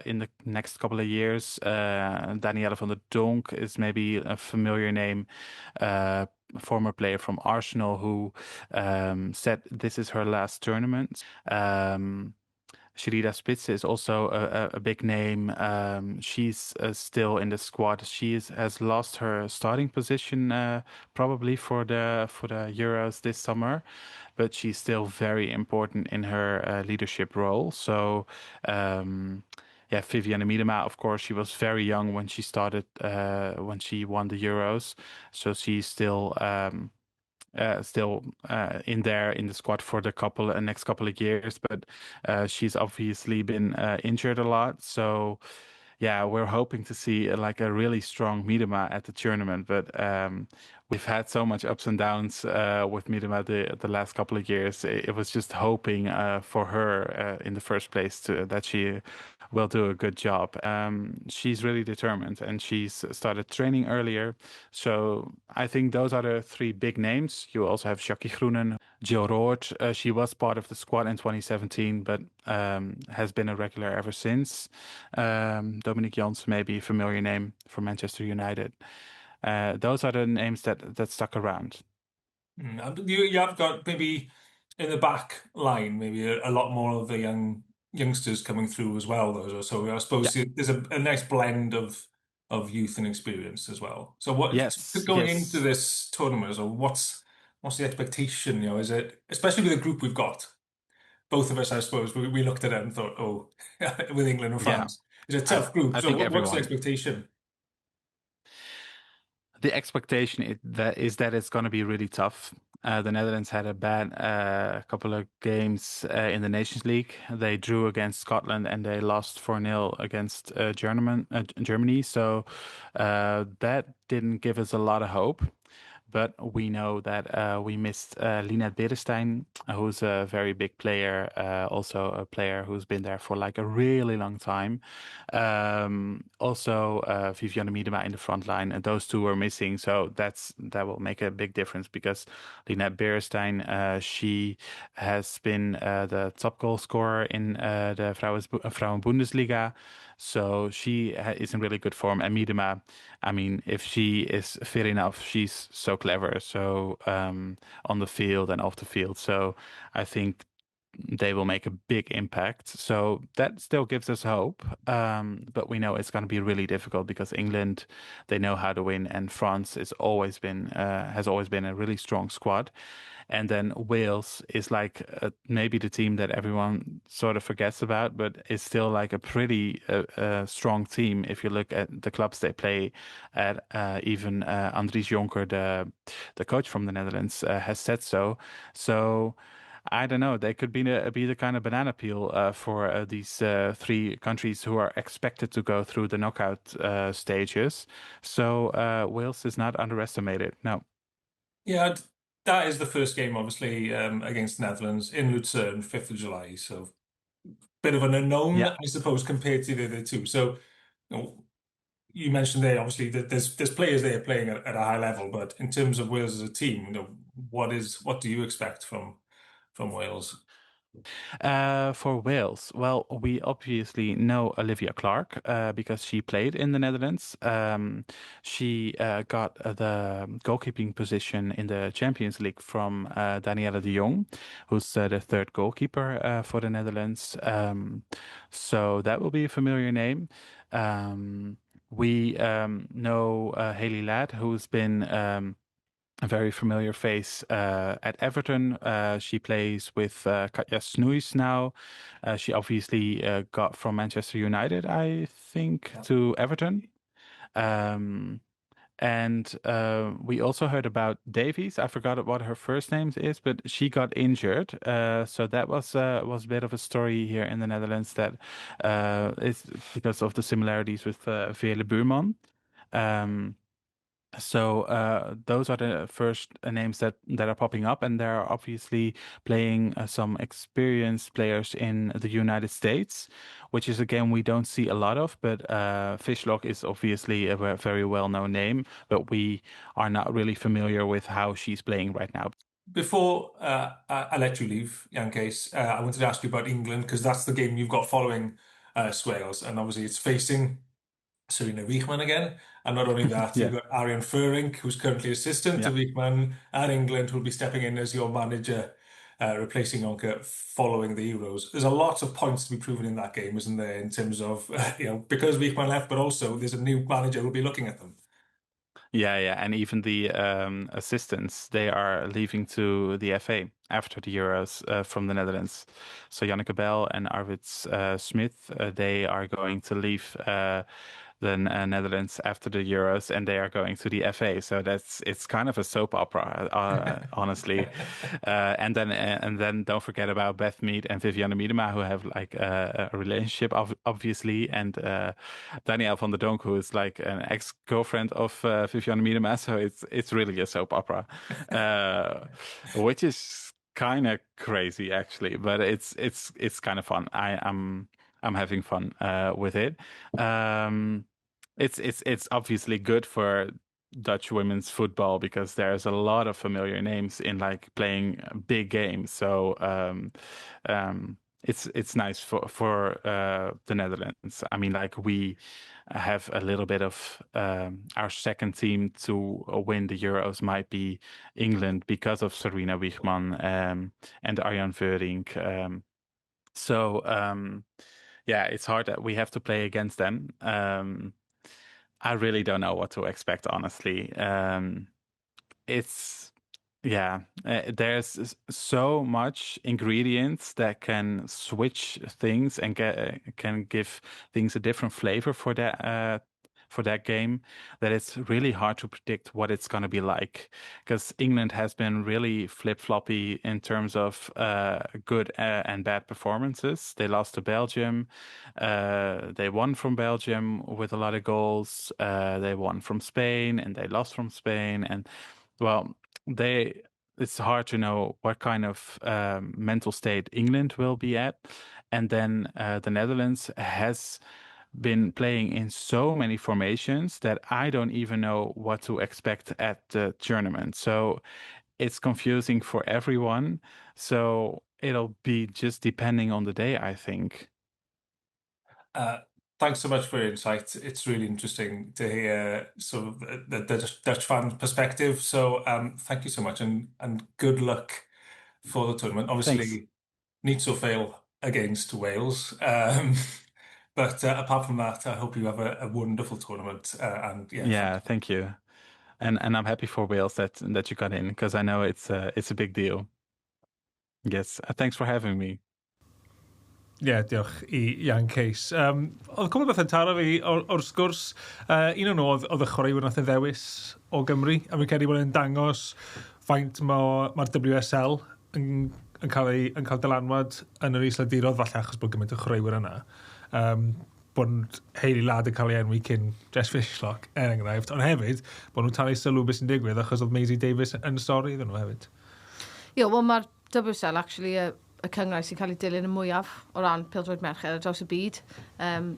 in the next couple of years. Danielle van der Donk is maybe a familiar name. Former player from Arsenal who said this is her last tournament. Sherida Spitze is also a big name. She's still in the squad. Has lost her starting position probably for the Euros this summer, but she's still very important in her leadership role. So. Yeah, Ffion Eluned, of course, she was very young when she started, when she won the Euros. So she's still in there in the squad for the next couple of years, but she's obviously been injured a lot. So yeah, we're hoping to see like a really strong Miedema at the tournament, but we've had so much ups and downs with Miedema the last couple of years. It was just hoping for her in the first place that she will do a good job. She's really determined and she's started training earlier. So I think those are the three big names. You also have Jackie Groenen, Jill Roord. She was part of the squad in 2017, but has been a regular ever since. Dominic Janssen, maybe a familiar name for Manchester United. Those are the names that stuck around.
You have got maybe in the back line, maybe a lot more of the youngsters coming through as well, though. So I
Yeah.
suppose there's a nice blend of youth and experience as well. So
Yes.
going into
Yes.
this tournament, so what's the expectation? Is it especially with the group we've got? Both of us, I suppose, we looked at it and thought, oh, with England and
Yeah.
France, it's a
I
tough group.
I
So
think
what's the
everyone.
expectation?
The expectation is that it's going to be really tough. The Netherlands had a bad couple of games in the Nations League. They drew against Scotland and they lost 4-0 against Germany. So that didn't give us a lot of hope. But we know that we missed Linette Berestein, who's a very big player, also a player who's been there for like a really long time. Also, Ffion Eluned in the front line, and those two are missing. So that will make a big difference because Linette Berestein, she has been the top goal scorer in the Frauen Bundesliga. So she is in really good form. And Miedema, I mean, if she is fit enough, she's so clever. So on the field and off the field. So I think they will make a big impact. So that still gives us hope. But we know it's going to be really difficult because England, they know how to win, and France has always been a really strong squad. And then Wales is like maybe the team that everyone sort of forgets about, but it's still like a pretty strong team if you look at the clubs they play at. Even Andries Jonker, the coach from the Netherlands, has said so. So I don't know. They could be the kind of banana peel for these three countries who are expected to go through the knockout stages. So Wales is not underestimated. No.
Yeah, that is the first game, obviously, against Netherlands in Lucerne, 5th of July. So bit of an unknown,
Yeah.
I suppose, compared to the other two. So you mentioned there, obviously, that there's players there playing at a high level, but in terms of Wales as a team, what do you expect from Wales?
For Wales, well, we obviously know Olivia Clark because she played in the Netherlands. She got the goalkeeping position in the Champions League from Danielle de Jong, who's the third goalkeeper for the Netherlands. So that will be a familiar name. We know Haley Ladd, who's been a very familiar face at Everton. She plays with Katja Snoeis now. She obviously got from Manchester United, I think, to Everton. And we also heard about Davies. I forgot what her first name is, but she got injured. So that was a bit of a story here in the Netherlands that is because of the similarities with Veerle Buurman. So those are the first names that are popping up, and there are obviously playing some experienced players in the United States, which is a game we don't see a lot of. But Fishlock is obviously a very well-known name, but we are not really familiar with how she's playing right now.
Before I let you leave, Jan-Kees, I wanted to ask you about England, because that's the game you've got following Wales, and obviously it's facing Serena Wiegman again. And not only that,
Yeah.
you've got Arjen Furink, who's currently assistant to Wiegman, and England, who'll be stepping in as your manager, replacing Jonke following the Euros. There's a lot of points to be proven in that game, isn't there, in terms of, because Wiegman left, but also there's a new manager who'll be looking at them.
Yeah, and even the assistants, they are leaving to the FA after the Euros from the Netherlands. So Janneke Bell and Arvid Smith, they are going to leave the Netherlands after the Euros, and they are going to the FA. So it's kind of a soap opera, honestly. And then don't forget about Beth Mead and Vivianne Miedema, who have like a relationship, obviously, and Danielle van der Donk, who is like an ex-girlfriend of Vivianne Miedema. So it's really a soap opera, which is kind of crazy actually, but it's kind of fun. I'm having fun with it. It's obviously good for Dutch women's football because there's a lot of familiar names in like playing big games. So it's nice for the Netherlands. I mean, like we have a little bit of our second team to win the Euros might be England because of Serena Wiegman and Arjan Veurink. Yeah, it's hard that we have to play against them. I really don't know what to expect, honestly. There's so much ingredients that can switch things and can give things a different flavor for that game, that it's really hard to predict what it's going to be like, because England has been really flip-floppy in terms of good and bad performances. They lost to Belgium. They won from Belgium with a lot of goals. They won from Spain and they lost from Spain. And well, it's hard to know what kind of mental state England will be at. And then the Netherlands has been playing in so many formations that I don't even know what to expect at the tournament. So it's confusing for everyone. So it'll be just depending on the day, I think.
Thanks so much for your insight. It's really interesting to hear sort of the Dutch fan perspective. So thank you so much, and good luck for the tournament. Obviously, need to fail against Wales. But apart from that, I hope you have a wonderful tournament. And
yeah, thank you. And I'm happy for Wales that you got in, because I know it's a big deal. Yes, thanks for having me.
Diolch I Jan-Kees. Oedd cwmwyd beth yn taro fi o'r sgwrs. Un o'n oedd y chwaraewyr nath y ddewis o Gymru, a mi'n credu bod e'n dangos faint mae'r WSL yn cael dylanwad yn yr Isladirodd, falle achos bod gymaint o chwaraewyr yna. Bod Hayley Ladd yn cael ei enwi cyn Jess Fishlock, enghraifft, ond hefyd bod nhw'n talu sylw beth sy'n digwydd achos oedd Maisie Davies yn stori iddyn nhw hefyd.
Wel, mae'r WSL actually y cyngor sy'n cael ei dilyn y mwyaf o ran pêl-droed merched ar draws y byd.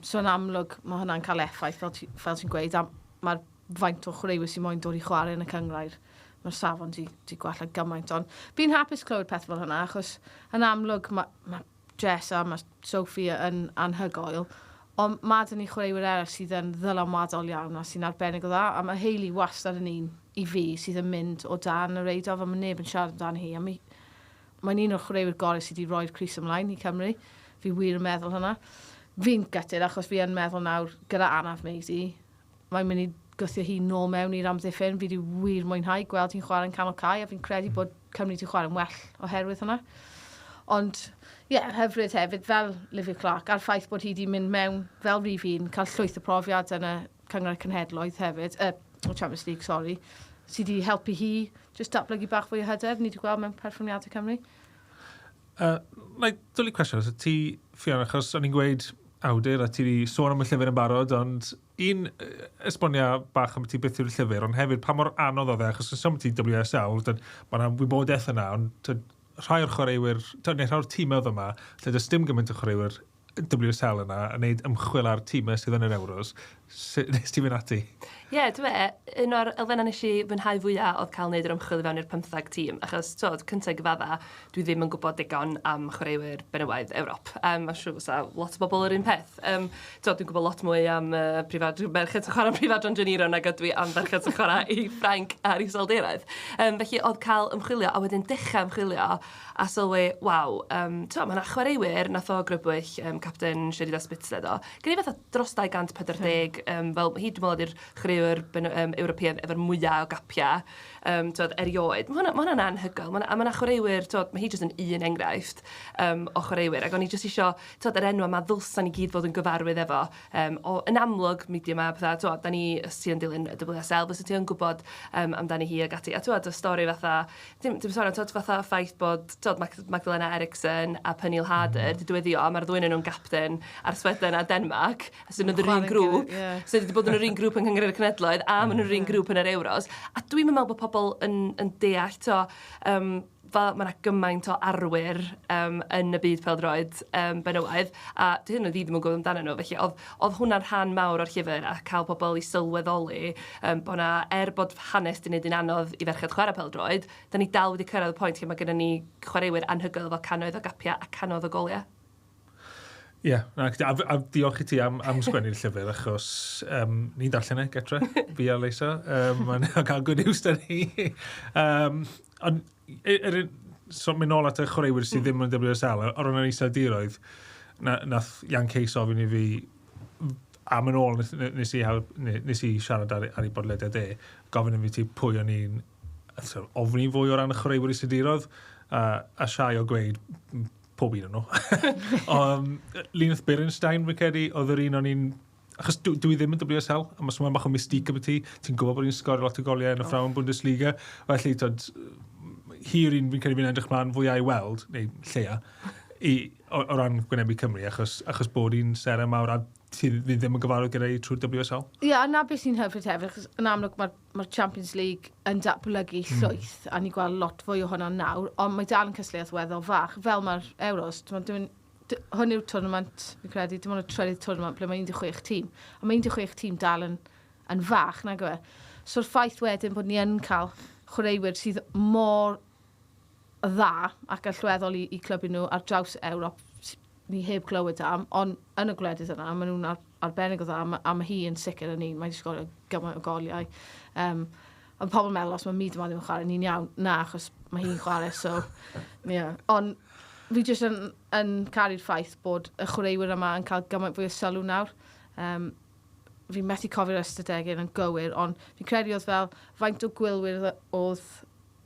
So yn amlwg, mae hwnna'n cael effaith, fel ti'n gweud, a mae'r faint o chwaraewyr sy'n moyn dod i chwarae yn y cyngor. Mae'r safon di gwella gymaint, ond fi'n hapus clywed peth fel hwnna, achos yn amlwg mae Jess a mae Sophie yn anhygoel, ond mae dyn ni chwaraewyr eraill sydd yn ddylanwadol iawn a sy'n arbennig o dda, a mae Hayley wastad yn un i fi sydd yn mynd o dan y reidof, a mae neb yn siarad amdano hi, a mae'n un o'r chwaraewyr gorau sydd wedi roi'r Crys ymlaen i Cymru. Fi wir yn meddwl hynna. Fi'n gytid achos fi yn meddwl nawr gyda Anaf Maisie, mae'n mynd i gwthio hi nôl mewn i'r amddiffyn. Fi wedi wir mwynhau gweld hi'n chwarae'n canol cae, a fi'n credu bod Cymru wedi chwarae'n well oherwydd hwnna. Ond, hyfryd hefyd, fel Livia Clark, a'r ffaith bod hi wedi mynd mewn fel rif un, cael llwyth o profiad yn y cyngor cenhedloedd hefyd, o Champions League, sorry, sydd wedi helpu hi jyst datblygu bach fwy o hyder, ni wedi gweld mewn perfformiadau Cymru.
Na i dwlu cwestiwn, os ti, Ffion, achos o'n i'n gweud awdur a ti wedi sôn am y llyfr yn barod, ond un esbonio bach am ti beth yw'r llyfr, ond hefyd pa mor anodd oedd e, achos os ti WSL, mae'n wybodaeth yna, ond rhai o'r chwaraewyr, neu rhai o'r tîmau yma, lle does dim gymaint o chwaraewyr WSL yna, a wneud ymchwil ar tîmau sydd yn yr Euros, nes ti fynd ati?
Ie, un o'r elfennau nes i fwynhau fwyaf oedd cael wneud yr ymchwil i fewn i'r 15 tîm, achos cyntaf gyfadda, dwi ddim yn gwybod digon am chwaraewyr benywaidd Ewrop. Mae'n siŵr fysa lot o bobl yr un peth. Dwi'n gwybod lot mwy am merched sy'n chwarae prif John Janiro nag ydw i am merched sy'n chwarae i Ffrainc a'r Iseldiroedd. Felly oedd cael ymchwilio, a wedyn dechrau ymchwilio, a sylwi, waw, mae yna chwaraewyr nath o grybwyll capten Sherida Spitzled o. Gen i fatha dros 240, fel hi dwi'n meddwl ydy'r chwaraewyr Ewropeaidd efo'r mwyaf o gapiau, erioed. Mae hwnna'n anhygoel. A mae yna chwaraewyr, mae hi jyst yn un enghraifft o chwaraewyr. Ac o'n i jyst isio, yr enw yma ddylsan ni gyd fod yn gyfarwydd efo. Yn amlwg, media yma, da ni sy'n dilyn y WSL, fes ti yn gwybod amdani hi ag ati. A y stori fatha, dim sôn am fatha ffaith bod Magdalena Eriksson a Peniel Harder, di dweddio, mae'r ddwyn nhw'n capten ar Sweden a Denmark, sy'n yn yr un grŵp. So wedi bod yn yr un grŵp yng Nghymru'r Cenhedloedd, a maen nhw'n yr un grŵp yn yr Euros. A dwi'n meddwl bod pobl yn deall, mae yna gymaint o arwyr yn y byd peldroed benywaidd, a hyn oedd i ddim yn gwybod amdano nhw. Felly, oedd hwnna'n rhan mawr o'r llyfr a cael pobl i sylweddoli bod yna, bod hanes di wneud yn anodd i ferched chwarae peldroed, da ni dal wedi cyrraedd y pwynt lle mae gennym ni chwaraewyr anhygoel efo cannoedd o gapiau a cannoedd o goliau.
Ie, a diolch i ti am sgwennu'r llyfr, achos ni'n darllen e, Getra, fi a Leisa. Mae'n cael good news da ni. Ond, mynd nôl at y chwaraewyr sydd ddim yn WSL, o'r yna'n Iseldiroedd, nath Jan-Kees ofyn i fi, am yn ôl nes i siarad ar ei bodlediad gofyn i fi ti pwy o'n i'n ofni fwy o ran y chwaraewyr Iseldiroedd, a siai o gweud, pob un o'n nhw. Linus Berenstein, fi'n credu, oedd yr un o'n i'n... Achos dwi ddim yn WSL, a mae'n bach o mystique am ti. Ti'n gwybod bod ni'n sgorio lot o goliau yn y Frauen Bundesliga. Felly, hir un fi'n credu fi'n edrych mlaen fwyau i weld, neu lleia, o ran gwynebu Cymru, achos bod hi'n seren mawr a ti ddim yn gyfarwydd gyda'i trwy'r WSL.
Ie, yna beth sy'n hyfryd hefyd, achos yn amlwg mae'r Champions League yn datblygu llwyth, a ni'n gweld lot fwy o hwnna nawr, ond mae dal yn cysliaeth weddol fach, fel mae'r Euros. Hwn yw'r tournament, fi'n credu, dim ond y trydydd tournament ble mae 16 tîm, a mae 16 tîm dal yn fach, nag yw e. So'r ffaith wedyn bod ni yn cael chwaraewyr sydd mor dda ac allweddol i clybau nhw ar draws Ewrop, ni heb glywed am, ond yn y gwledydd yna, maen nhw'n arbennig o dda, a mae hi yn sicr yn un, mae wedi sgorio gymaint o goliau. Ond pobl meddwl, os mae mi ddim yn chwarae, ni'n iawn, na, achos mae hi'n chwarae, so, yeah. Ond fi jyst yn caru'r ffaith bod y chwaraewyr yma yn cael gymaint fwy o sylw nawr. Fi'n methu cofio'r ystadegau yn gywir, ond fi'n credu oedd fel faint o gwylwyr oedd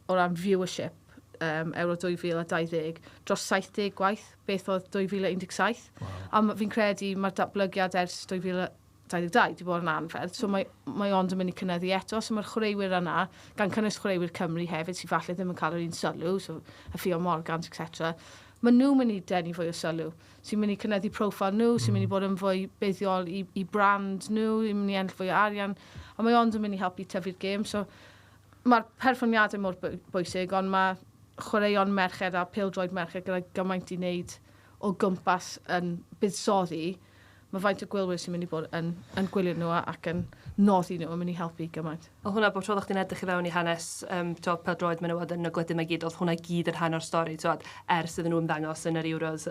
o ran viewership Euro 2020, dros 70 gwaith, beth oedd 2017. Wow. A fi'n credu mae'r datblygiad ers 2022 wedi bod yn anferth, so mae ond yn mynd i cynyddu eto, so mae'r chwaraewyr yna, gan cynnwys chwaraewyr Cymru hefyd, sy'n falle ddim yn cael yr un sylw, so Ffion Morgan, etc. Mae nhw'n mynd i denu fwy o sylw, sy'n mynd i cynyddu profil nhw, sy'n mynd i bod yn fwy buddiol i brand nhw, sy'n mynd i enll fwy o arian, a mae ond yn mynd i helpu tyfu'r gêm, so mae'r perfformiadau mor bwysig, ond mae chwaraeon merched a pêl-droed merched gyda gymaint i wneud o gwmpas yn buddsoddi, mae faint o gwylwyr sy'n mynd i bod yn gwylio nhw ac yn noddi nhw yn mynd i helpu gymaint.
Oedd hwnna bob tro o'ch chi'n edrych i fewn i hanes pêl-droed menywod yn y gledu mae gyd, oedd hwnna gyd yn rhan o'r stori, ers iddyn nhw ymddangos yn yr Euros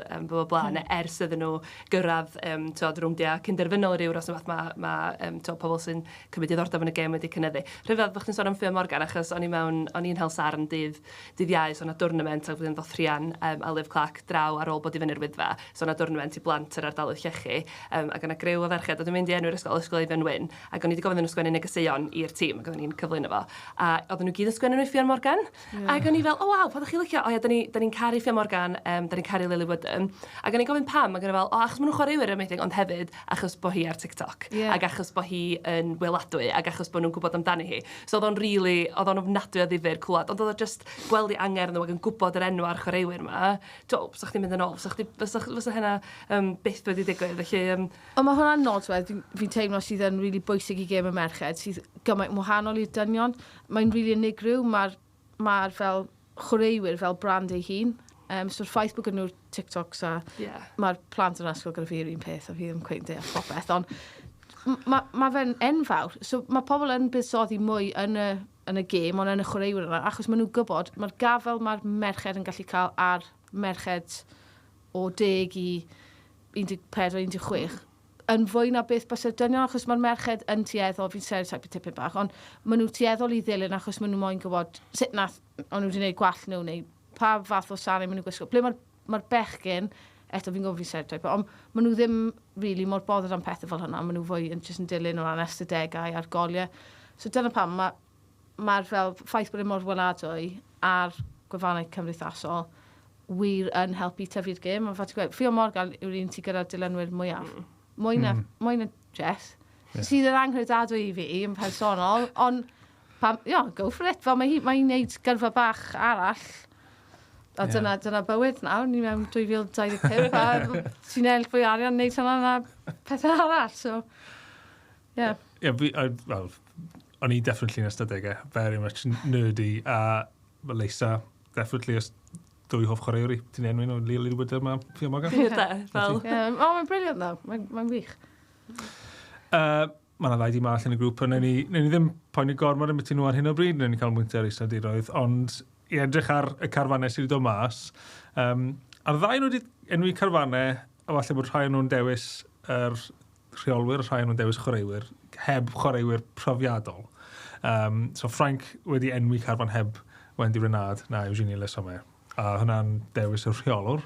blaen, ers iddyn nhw gyrraedd rwngdia cynderfynol yr Euros, pobl sy'n cymryd diddordeb yn y gêm wedi cynyddu. Rhyfedd bod chi'n sôn am Ffion Morgan, achos o'n i'n hel sarn dydd iau, so yna dwrnament ac fydd yn ddothrian a Liv Clac draw ar ôl bod i fyny'r Wyddfa, so yna dwrnament i blant yr ardaloedd llechi, ac yna grew o ferched, oedd yn mynd i enw'r ysgol Ifan nhw'n, ac o'n i wedi gofyn nhw sgwennu negeseuon i'r tîm, ac oedden ni'n cyflwyno fo. A oedden nhw gyd yn sgwennu nhw Ffion Morgan. Ac o'n i fel, waw, pa ddech chi licio? Da ni'n caru Ffion Morgan, da ni'n caru Leeuwinnen. Ac o'n i'n gofyn pam, ac o'n i fel, achos maen nhw'n chwaraewyr amazing, ond hefyd achos bod hi ar TikTok. Ac achos bod hi yn weladwy, ac achos bod nhw'n gwybod amdani hi. So oedd o'n ofnadwy o ddifyr clwad, ond oedd o just gweld i angerdd nhw ac yn gwybod yr enw ar chwaraewyr yma. Fysa chdi'n mynd yn ôl, fysa hynna byth wedi digwydd.
Ond mae hwnna'n nodwedd, fi'n teimlo sydd yn really bwysig i gêm y merched, sydd gymaint wahanol i'r dynion. Mae'n really unigryw, mae'r fel chwaraewyr fel brand ei hun. So'r ffaith bod gen nhw'r TikToks a mae'r plant yn ysgol gyda fi'r un peth a fi ddim cweith deall popeth, ond mae fe'n enfawr. So mae pobl yn buddsoddi mwy yn y gêm, ond yn y chwaraewyr yna, achos maen nhw'n gwybod, mae'r gafel mae'r merched yn gallu cael ar merched o 10 i 14-16 yn fwy na beth bys y dynion, achos mae'r merched yn tueddol, fi'n stereotype tipyn bach, ond maen nhw tueddol i ddilyn achos maen nhw moyn gwybod sut nath o'n nhw wedi gwneud gwall nhw, neu pa fath o sari maen nhw'n gwisgo. Ble mae'r bechgyn, eto fi'n gwybod fi'n stereotype, ond maen nhw ddim really mor bothered am pethau fel hynna, maen nhw fwy yn dilyn o ran ystadegau a'r goliau. So dyna pam, mae'r fel ffaith bod yn mor weladwy a'r gwefannau cymdeithasol wir yn helpu tyfu'r gêm. Ffion Morgan yw'r un sydd gyda'r dilynwyr mwyaf. Mwy na Jess. Sydd yn anghredadwy i fi yn personol, ond go for it. Fel mae hi'n gwneud gyrfa bach arall. A dyna bywyd nawr, ni mewn 2025, a sy'n ennill fwy arian wneud hynna na pethau arall. So, yeah.
O'n i definitely yn ystadegau, very much nerdy, a Leisa, definitely dwy hoff chwaraewr i. Ti'n enwyn o Leeuwinnen yma, Ffion Morgan?
Mae'n briliant ddo, mae'n wych.
Mae yna ddau di mall yn y grŵp, ond newn ni ddim poeni gormod yn beth nhw ar hyn o bryd, newn ni cael mwyntiau ar eistedddiroedd, ond i edrych ar y carfannau sydd wedi dod mas. Ar ddau nhw wedi enwi carfannau, a falle bod rhai nhw'n dewis yr rheolwyr, rhai nhw'n dewis chwaraewyr, heb chwaraewyr profiadol. So Frank wedi enwi carfan heb Wendy Renard na Eugenie Lesome. A hwnna'n dewis y rheolwr.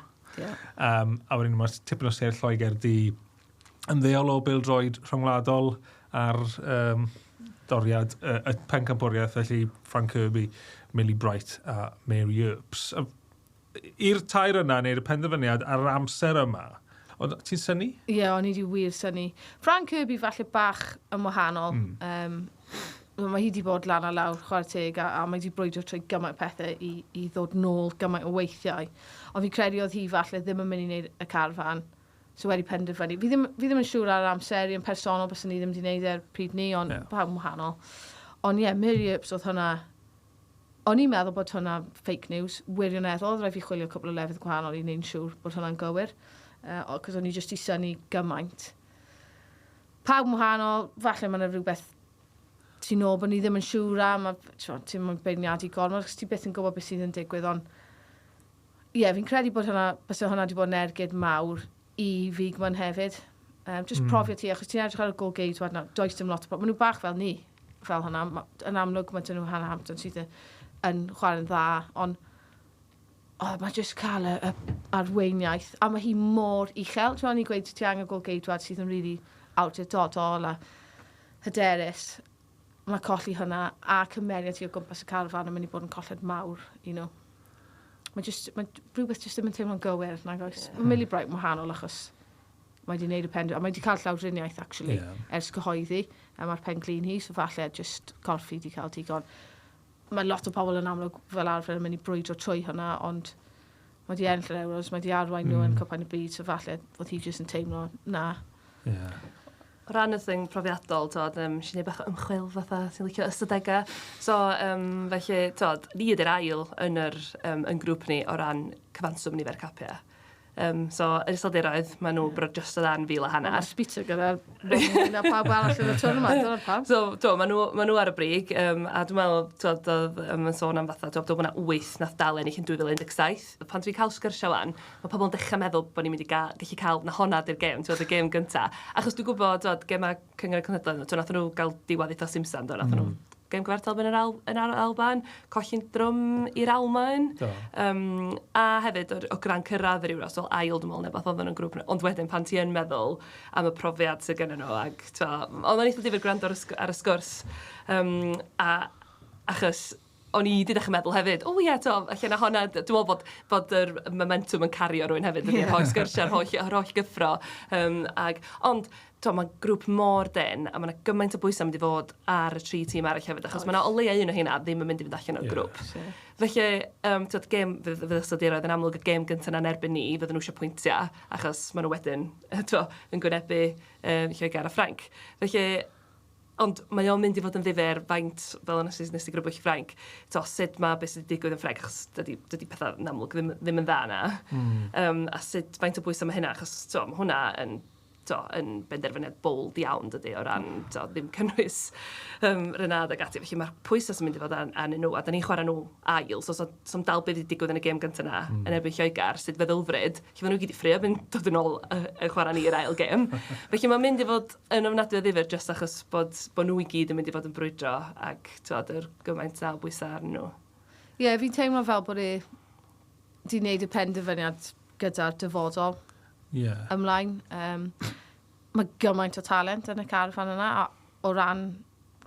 A wedyn mae tipyn o sêr Lloegr di yn ddeol o bêl-droed rhwngwladol ar doriad y bencampwriaeth, felly Frank Kirby, Millie Bright a Mae'r. I'r tair yna, neu'r penderfyniad ar amser yma, ti'n syni?
Ie, o'n i wedi wir syni. Frank Kirby falle bach yn wahanol. Mae hi wedi bod lan a lawr chwarae teg a mae wedi brwydro trwy gymaint pethau i ddod nôl gymaint o weithiau. Ond fi'n credu oedd hi falle ddim yn mynd i wneud y carfan. So wedi penderfynu. Fi ddim yn siŵr ar amser yn personol bys ni ddim wedi wneud e'r pryd ni, ond pawb wahanol. Ond Mae'r oedd hwnna... O'n i'n meddwl bod hwnna fake news, wirioneddol. Rhaid fi chwilio cwbl o lefydd gwahanol i wneud siŵr bod hwnna'n gywir. Cos o'n i jyst i syni gymaint. Pawb wahanol, falle mae'n rhywbeth ti'n ôl bod ni ddim yn siŵr am, ti'n mynd beirniadu gormod, chos ti byth yn gwybod beth sydd yn digwydd, ond fi'n credu bod hwnna wedi bod yn ergyd mawr i fi Gwen hefyd. Just profio ti, achos ti'n edrych ar y gol geidwad na, does dim lot o bobl. Maen nhw bach fel ni, fel hwnna. Yn amlwg, mae nhw Hannah Hampton sydd yn chwarae'n dda, ond mae jyst cael y arweiniaeth, a mae hi mor uchel. Ti'n ni gweud ti angen gol geidwad sydd yn really awdurdodol a hyderus. Mae colli hynna a cymeriad ti o gwmpas y carfan yn mynd i bod yn colled mawr, Mae rhywbeth jyst ddim yn teimlo'n gywir, nag oes. Mae Millie Bright wahanol achos mae wedi gwneud y pen, a mae wedi cael llawdriniaeth, actually, ers cyhoeddi, a mae'r pen glin hi, so falle jyst corffi wedi cael digon. Mae lot o pobl yn amlwg fel arfer yn mynd i brwydro trwy hynna, ond mae wedi ennill yr Euros, mae wedi arwain nhw yn cwpan y byd, so falle oedd hi jyst yn teimlo na.
O ran y thing profiadol, sy'n ei bach ymchwil fatha, sy'n licio ystadegau. So, felly, ni ydy'r ail yn grŵp ni o ran cyfanswm nifer capia. So, yr iseldiroedd, maen nhw brod just o dan 1,500.
Mae spitzer gyda'r rhywun a pawb arall yn y twrn yma, dyna'r pawb.
So, maen nhw ar y brig, a dwi'n meddwl, oedd yn sôn am fatha, dwi'n meddwl bod 8 nath dalen i chi'n 2017. Pan dwi'n cael sgyrsiau wan, mae pobl yn dechrau meddwl bod ni'n mynd i gallu cael na honna di'r gêm, y gêm gyntaf. Achos dwi'n gwybod, gemau Cyngor y Cenhedloedd, nath nhw gael diwad eitha Simpson, nath nhw gêm gyfartal yn yr Alban, colli'n drwm i'r Almaen, a hefyd o gran cyrraedd yr Euros, fel ail dwi'n meddwl, neu beth oedd yn y grŵp, ond wedyn pan ti yn meddwl am y profiad sydd gen nhw, ac oedd yn eitha difyr gwrando ar y sgwrs, achos o'n i wedi dechrau meddwl hefyd, allan na honna, dwi'n meddwl bod yr momentum yn cario rhywun hefyd, ydy'r holl sgyrsiau, yr holl gyffro, ond mae grŵp mor den, a mae yna gymaint o bwysau mynd i fod ar y 3 tîm arall hefyd, achos mae yna o leia un o hynna ddim yn mynd i fynd allan o'r grŵp. Felly, gêm fydd ystodiroedd yn amlwg y gêm gyntaf na'n erbyn ni, fydden nhw eisiau pwyntiau, achos maen nhw wedyn yn gwynebu Lloegr a Ffrainc. Felly, ond mae o'n mynd i fod yn ddifur faint, fel nes i grybwyll Ffrainc, sut mae beth sydd wedi digwydd yn Ffrainc, achos dydy pethau yn amlwg ddim yn dda yna. A sut faint o bwysau mae hynna, achos mae hwnna yn benderfyniad bold iawn dydy o ran ddim cynnwys rynad ag ati. Felly mae'r pwysau sy'n mynd i fod anyn nhw, a da ni'n chwarae nhw ail, so'n dal beth i digwydd yn y gêm gyntaf yna yn erbyn Lloegr, sydd feddylfryd, lle maen nhw gyd i ffrio yn dod yn ôl y chwarae ni'r ail gêm. Felly mae'n mynd i fod yn ofnadwy o ddifyr jyst achos bod nhw i gyd yn mynd i fod yn brwydro ac yr gymaint o bwysau ar nhw.
Ie, fi'n teimlo fel bod e di wneud y penderfyniad gyda'r dyfodol ymlaen. Mae gymaint o talent yn y carfan yna, a o ran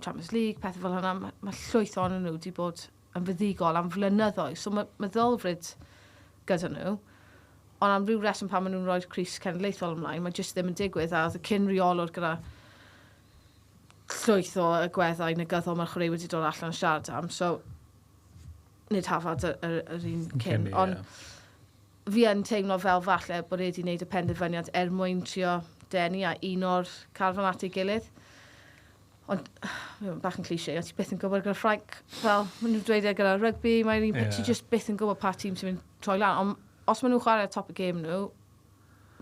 Champions League, pethau fel hynna, mae llwyth o'n nhw wedi bod yn fyddigol am flynyddoedd. So mae ddolfryd gyda nhw, ond am ryw reswm pan maen nhw'n rhoi'r Crys Cenedlaethol ymlaen, mae jyst ddim yn digwydd, a oedd y cyn reolwr gyda llwyth o agweddau negyddol mae'r chwaraewyr wedi dod allan yn siarad am, so nid hafod yr un cyn. Ond fi yn teimlo fel falle bod e wedi gwneud y penderfyniad mwyn trio denu a un o'r carfan at ei gilydd. Ond, bach yn cliché, o ti byth yn gwybod gyda Ffrainc, fel, maen nhw'n dweud gyda rygbi, mae'n ti just byth yn gwybod pa tîm sy'n mynd troi lan. Ond os maen nhw'n chwarae top y gêm nhw,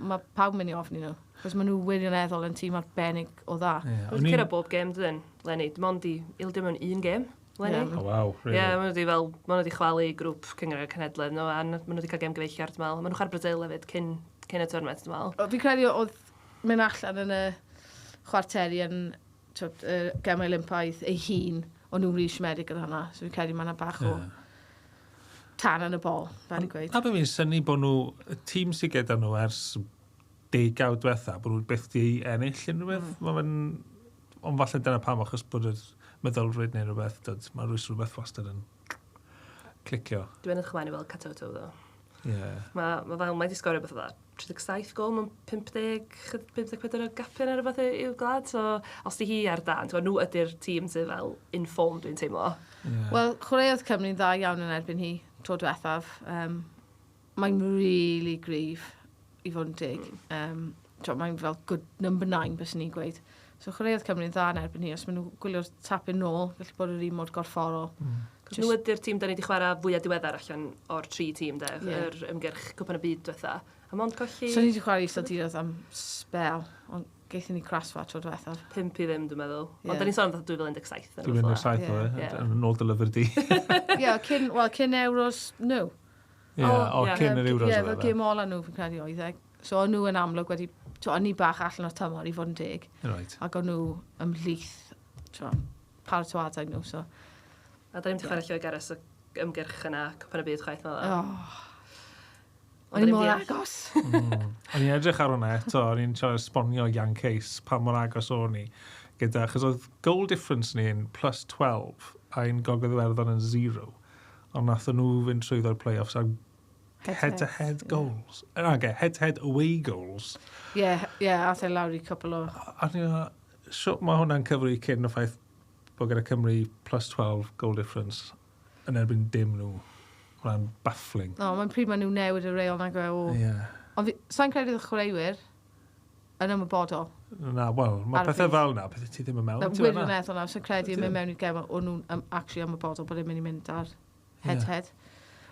mae pawb yn mynd i ofni nhw. Cos maen nhw wirioneddol yn tîm arbennig o dda.
Mae'n cyrra bob gêm dydyn, Lenny. Dim ond i ildio mewn un gêm, Lenny.
Wow, really?
Maen nhw wedi chwalu grŵp Cyngor y Cenhedloedd nhw, a maen nhw wedi cael gêm gyfeillio ar dymel. Maen nhw'n chwarae Brazil hefyd cyn y tournament dymel.
Fi'n credu oedd mynd allan yn y chwarteri yn gemau Olympaidd ei hun, o'n nhw'n rili siomedig gyda hwnna. So fi'n credu mae'n bach o tan yn y bol, fel i gweud.
A beth fi'n syni bod nhw, y tîm sydd gyda nhw ers 10 diwetha, bod nhw'n byth di ennill unrhyw beth. Ond falle dyna pam, achos bod y meddylfryd neu rhywbeth, mae rhywbeth wastad yn clicio.
Dwi'n edrych ymlaen i weld Catoto, ddo.
Mae
fel, mae di sgorio beth o dda. 37 gol mewn 54 o gapien ar rhywbeth i'w glad. So, os di hi ar dan, nhw ydy'r tîm sydd fel informed dwi'n teimlo.
Wel, chwaraeodd Cymru'n dda iawn yn erbyn hi, tro diwethaf. Mae'n really gryf i fod yn dig. Mae'n fel good number 9, bys ni'n gweud. So, chwaraeodd Cymru'n dda yn erbyn hi, os maen nhw gwylio'r tapyn nôl, felly bod yr un mod gorfforol.
Nhw ydy'r tîm da ni wedi chwarae fwyaf diweddar allan o'r 3 tîm, yr ymgyrch cwpan y byd diwetha. A mond colli...
So ni wedi chwarae iseldiroedd am spel, ond geithio ni crasfa tro diwethaf.
5 i ddim, dwi'n meddwl. Ond da ni'n sôn am 2017.
2017 o, yn ôl dylyfr di.
Cyn Euros nhw.
Cyn yr Euros.
Ie, fel gym ola nhw fi'n credu oedd. So o'n nhw yn amlwg wedi... O'n ni bach allan o'r tymor i fod yn dig. Ac o'n nhw ymhlith paratoadau nhw.
A da ni'n chwarae Lloegr ers y ymgyrch yna, cwpan y byd chwaith na.
O'n i'n mor agos.
O'n i'n edrych ar hwnna eto, o'n i'n trio esbonio Jan-Kees pa mor agos o'n i. Gyda, achos oedd goal difference ni'n plus 12 a ein gogledd Iwerddon yn 0. Ond nath nhw fynd trwyddo'r play-offs a head-to-head goals. Head-to-head away goals.
Ie, ath e lawr i cwpl o...
Mae hwnna'n cyfri cyn y ffaith bod gyda Cymru plus 12 goal difference yn erbyn dim nhw. Mae'n baffling.
Mae'n pryd maen nhw newid y reol nag o... Ond sa'n credu ddech chwaraewyr yn ymwybodol.
Mae pethau fel yna, pethau ti ddim yn mewn.
Wirioneddol na, sa'n credu yn mynd mewn i'r gem, o'n nhw'n actually ymwybodol bod e'n mynd i mynd ar head-to-head.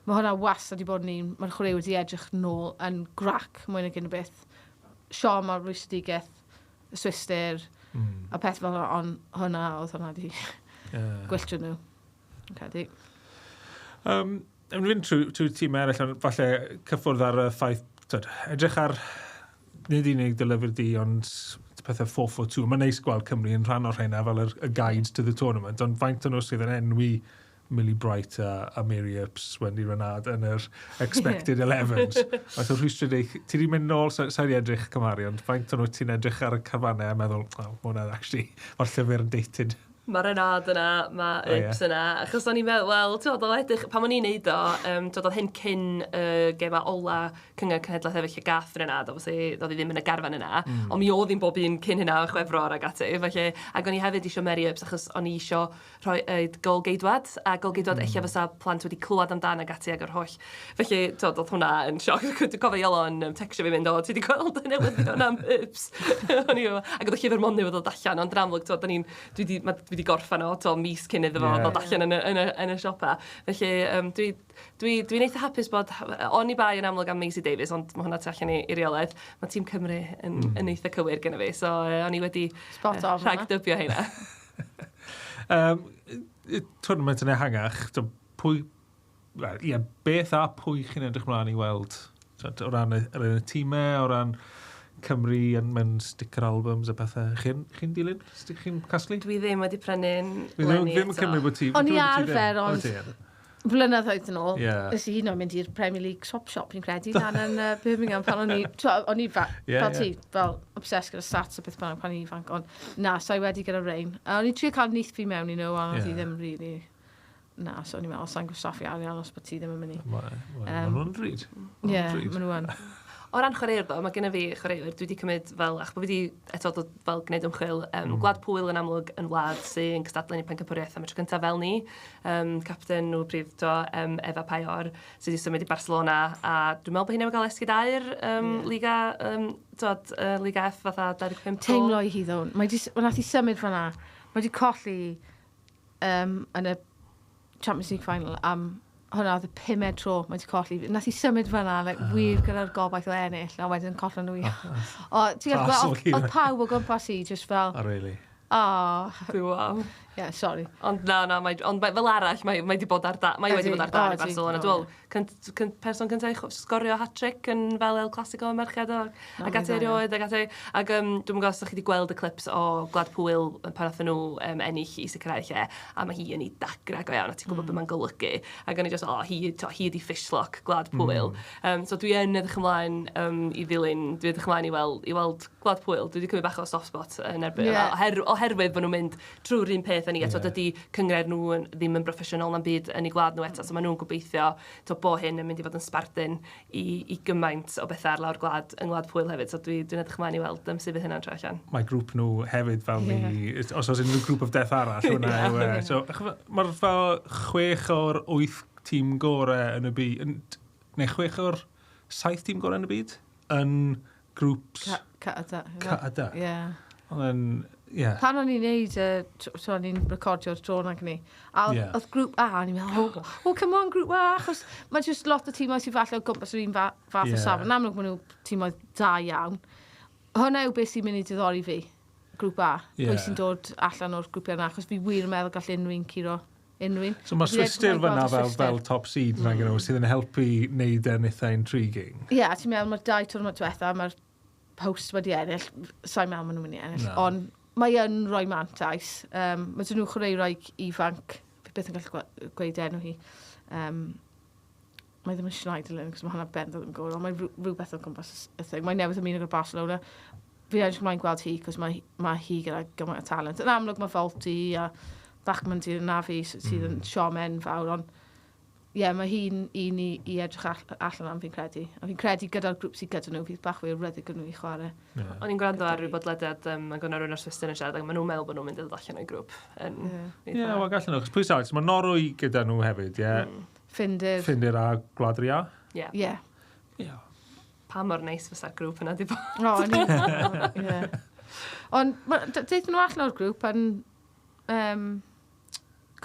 Mae hwnna wastad wedi bod yn un, mae'r chwaraewyr wedi edrych nôl yn grac mwy na gyn beth. Siom ar rwystredigaeth, y Swistir, a peth fel ond hwnna oedd hwnna wedi gwylltio nhw. Credu.
Yn fynd trwy tîm eraill, ond falle cyffwrdd ar y ffaith, edrych ar nid unig dylifr di, ond pethau 4-4-2. Mae'n neis gweld Cymru yn rhan o'r rhaina fel y guide to the tournament, ond faint o'n nhw sydd yn enwi Millie Bright a Mae'r, Wendy Renard yn yr expected 11s. Faint o'r rhwystredig, ti wedi mynd nôl, sa'i edrych cymharu, ond faint o'n nhw ti'n edrych ar y carfanau a meddwl, mae hwnna actually, o'r llyfr yn dated.
Mae'r Renard yna, mae Ups yna, achos o'n i'n meddwl, wel, ti'n oedd edrych, pan o'n i'n neud o, oedd hyn cyn gema ola cyngor cenhedlaeth efo lle gath Renard, obviously, oedd hi ddim yn y garfan yna, ond mi oedd hi'n bob un cyn hynna o Chwefror ag ati, felly, ac o'n i hefyd isio Mae'r, achos o'n i isio rhoi golgeidwad, a golgeidwad eich fysa plant wedi clywed amdan ag ati ag o'r holl. Felly, oedd hwnna yn sioc, gofio Iolo yn textio fi mynd, ti wedi gweld y newydd yn am Ups. Ac oedd y llyfr mon newydd o allan, ond dramlwg, dwi wedi gorffan o, mis cyn iddo fo, ddod allan yn y siopa. Felly, dwi'n eitha hapus bod, o'n i bai yn amlwg am Maisie Davies, ond mae hwnna tu allan i reolaeth. Mae tîm Cymru yn eitha cywir gyda fi, so o'n i wedi rhagdybio heina.
Tournament yn ehangach, beth a pwy chi'n edrych mlaen i weld? O ran y tîmau, o ran Cymru yn mewn sticker albums a bethau. Chi'n dilyn? Chi'n casglu?
Dwi ddim wedi prynu'n
leni. Ddim yn cymryd bod ti...
O'n i arfer, ond blynyddoedd yn ôl. Ys i hyn o'n mynd i'r Premier League shop fi'n credu, dan yn Birmingham pan o'n i fel ti, fel obsessed gyda stats a beth pan o'n i ifanc, ond na, so i wedi gyda Rain. O'n i trio cael nyth fi mewn i nhw, ond oedd i ddim really... Na, so o'n i'n meddwl, sa'n gwrstaffu arian os bod ti ddim yn mynd i.
Mae nhw'n drud.
Ie, mae nhw'n.
O ran chwaraewyr ddo, mae gennym fi chwaraewyr, dwi wedi cymryd fel, ach bod fi wedi eto fel gwneud ymchwil, Gwlad Pwyl yn amlwg yn wlad sy'n cystadlu'n i bencampwriaeth am y tro cyntaf fel ni. Capten nhw prif Efa Mae'r, sydd wedi symud i Barcelona, a dwi'n meddwl bod hyn efo gael esgydair Liga, Liga F fatha 25.
Teimlo i hi ddown. Mae nath i symud fanna. Mae wedi colli yn y Champions League final am hwnna oedd y 5 tro mae wedi colli. Nath i symud fanna, wir gyda'r gobaith o ennill, a wedyn collan nhw i. Oedd pawb o gwmpas i, just fel...
Oh, really?
Wow.
Yeah, sorry.
Ond fel arall, mae wedi bod ar da i Barcelona. Dwi'n person cyntaf i sgorio hat-trick yn fel El Clasico yn merched ag ati erioed ag ati. Ac dwi'n gwybod os ydych chi wedi gweld y clips o Gwlad Pwyl pan oedd nhw ennill i sicrhau lle, a mae hi yn ei dagra go iawn, a ti'n gwybod beth mae'n golygu. Ac o'n i just, hi ydi fishlock Gwlad Pwyl. So dwi yn edrych ymlaen i ddilyn, dwi edrych ymlaen i weld Gwlad Pwyl. Dwi wedi cymryd bach o soft spot yn erbyn, oherwydd bod nhw'n mynd trwy'r un peth ni, eto dydy cyngred nhw ddim yn broffesiynol na'n byd yn ei gwlad nhw eto, so maen nhw'n gobeithio bo hyn yn mynd i fod yn sbardun i gymaint o bethau ar lawr gwlad yng Ngwlad Pwyl hefyd, so dwi'n edrych ymlaen i weld sydd fydd hynna'n troi allan.
Mae grŵp nhw hefyd fel ni, os oes unrhyw grŵp of death arall, hwnna so mae'r fel 6 o'r 8 tîm gorau yn y byd, neu 6 o'r 7 tîm gorau yn y byd, yn grŵps... Cyda. Pan o'n i'n neud, so o'n i'n recordio'r drôn ag ni, a oedd grŵp A, o'n i'n meddwl, come on, grŵp A, achos mae jyst lot o tîmau sy'n falle o gwmpas yr un fath o safon. Yn amlwg maen nhw tîmau da iawn. Hwna yw beth sy'n mynd i diddori fi, grŵp A, pwy sy'n dod allan o'r grwpiau yna, achos fi wir yn meddwl gall unrhyw'n curo unrhyw'n. So mae Swistir fyna fel top seed sydd yn helpu wneud yn eitha intriguing.
Ie, ti'n meddwl mae'r 2 twrnament diwetha, mae'r post wedi ennill, sa'n meddwl maen nhw'n mynd i ennill, ond mae yn rhoi mantais. Mae dyn nhw chwaraewyr ifanc, beth yn gallu gweud enw hi. Mae ddim yn Schneiderlin, cos mae hwnna bendol yn gwrdd, ond mae rhywbeth o'n gwmpas y thing. Mae newydd ymuno gyda Barcelona. Fi edrych ymlaen gweld hi, cos mae hi gyda gymaint o talent. Yn amlwg mae Folti a Bachman sydd yn nafi, sydd yn siomen fawr, ond mae hi'n un i edrych allan am fi'n credu. A fi'n credu gyda'r grŵp sydd gyda nhw, fydd bach fwy ryddid gyda nhw i chwarae.
O'n i'n gwrando ar ryw bodlediad ac o'n rhywun o'r Swistir yn siarad, ac maen nhw'n meddwl bod nhw'n mynd i ddod allan o'i grŵp.
Wel, gallen nhw. Pwy sa'ch? Mae Norwy gyda nhw hefyd, ie? Ffindir a Gwlad Ria?
Ie.
Pa mor neis fysa'r grŵp yna di bod.
Ond deithon nhw allan o'r grŵp yn...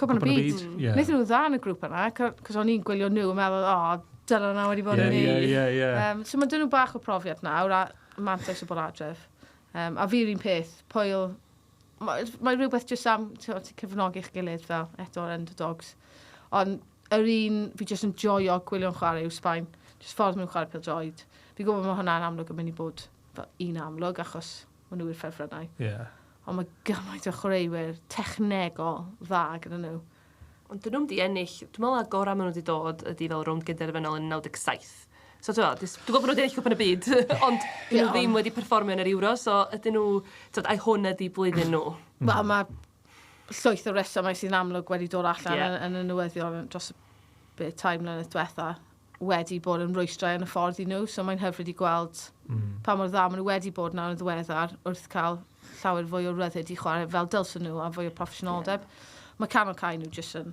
Cwpan y byd.
Ie.
Wnaethon nhw dda yn y grŵp yna, cos o'n i'n gwylio nhw yn meddwl, dyna na wedi bod yn ni. So mae dyn nhw bach o profiad nawr, a mantais o bod adref. A fi'r un peth, Pwyl, mae rhywbeth jyst am cyfnogi'ch gilydd fel eto o'r underdogs. Ond yr un, fi jyst yn joio gwylio'n chwarae yw Sbaen. Jyst ffordd nhw'n chwarae pêl-droed. Fi gwybod mae hwnna'n amlwg yn mynd i bod fel un amlwg, achos maen nhw i'r ffefrynnau. Ond mae gymaint o chwaraewyr technegol dda gyda nhw.
Ond dyn nhw'n di ennill, dwi'n meddwl agora maen nhw wedi dod ydi fel rownd gyderfynol yn 97. So dwi'n gwybod bod nhw wedi ennill cwpan y byd, ond dyn nhw ddim wedi perfformio yn yr Ewro, so ydyn nhw, ai hwn ydi blwyddyn nhw.
Wel, mae llwyth o resymau sy'n amlwg wedi dod allan yn y newyddion dros y taim mlynedd diwetha wedi bod yn rwystrau yn y ffordd i nhw, so mae'n hyfryd i gweld pa mor dda maen nhw wedi bod nawr yn ddiweddar wrth cael llawer fwy o ryddid i chwarae fel dylsyn nhw a fwy o proffesiynoldeb. Mae canol cael nhw jyst yn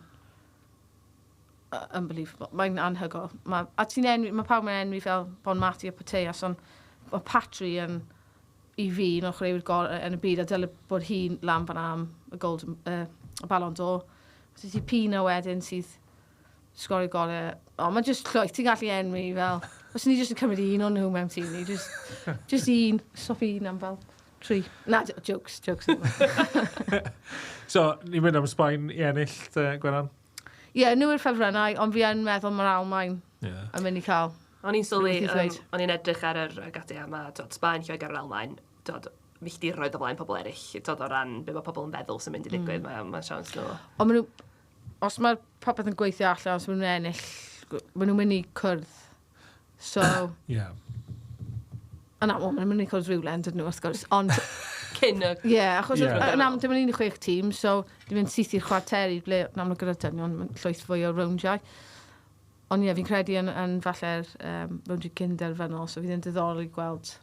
unbelievable. Mae'n anhygol. Mae pawb yn enwi fel Bon Mati a Pateas, ond mae Patri yn i fi yn o'ch chwaraewyr gorau yn y byd a dylai bod hi'n lam fan am y Ballon d'Or. Sydd i Pina wedyn sydd Sgorio gorau. Mae jyst llwyth, ti'n gallu enwi fel... Os ni jyst yn cymryd un o'n nhw mewn tîm ni, jyst un, stop un am fel 3. Na, jokes.
So, ni'n mynd am Sbaen i ennill, Gwennan?
Ie, nhw yw'r ffefrynnau, ond fi yn meddwl mae'r Mae'n yn mynd i cael.
O'n i'n sylwi, o'n i'n edrych ar yr gadia yma, Sbaen llwyd ar yr Almaen, milltiroedd o blaen pobl eraill, o ran be mae pobl yn feddwl sy'n mynd i ddigwydd, mae'n siawns nhw.
Ond maen nhw, os mae'r popeth yn gweithio allan, os maen nhw'n ennill, maen nhw'n mynd i cwrdd. So... Yna, maen nhw'n mynd i cwrdd rhywlen, dydyn nhw, wrth gwrs, ond...
Cyn y...
Ie, achos yn am, dim yn 16 tîm, so dim yn syth i'r chwarteri, ble yn amlwg gyda dynion, mae'n llwyth fwy o rowndiau. Ond ie, fi'n credu yn falle'r rowndiau gynderfynol, so fydd yn diddorol i gweld.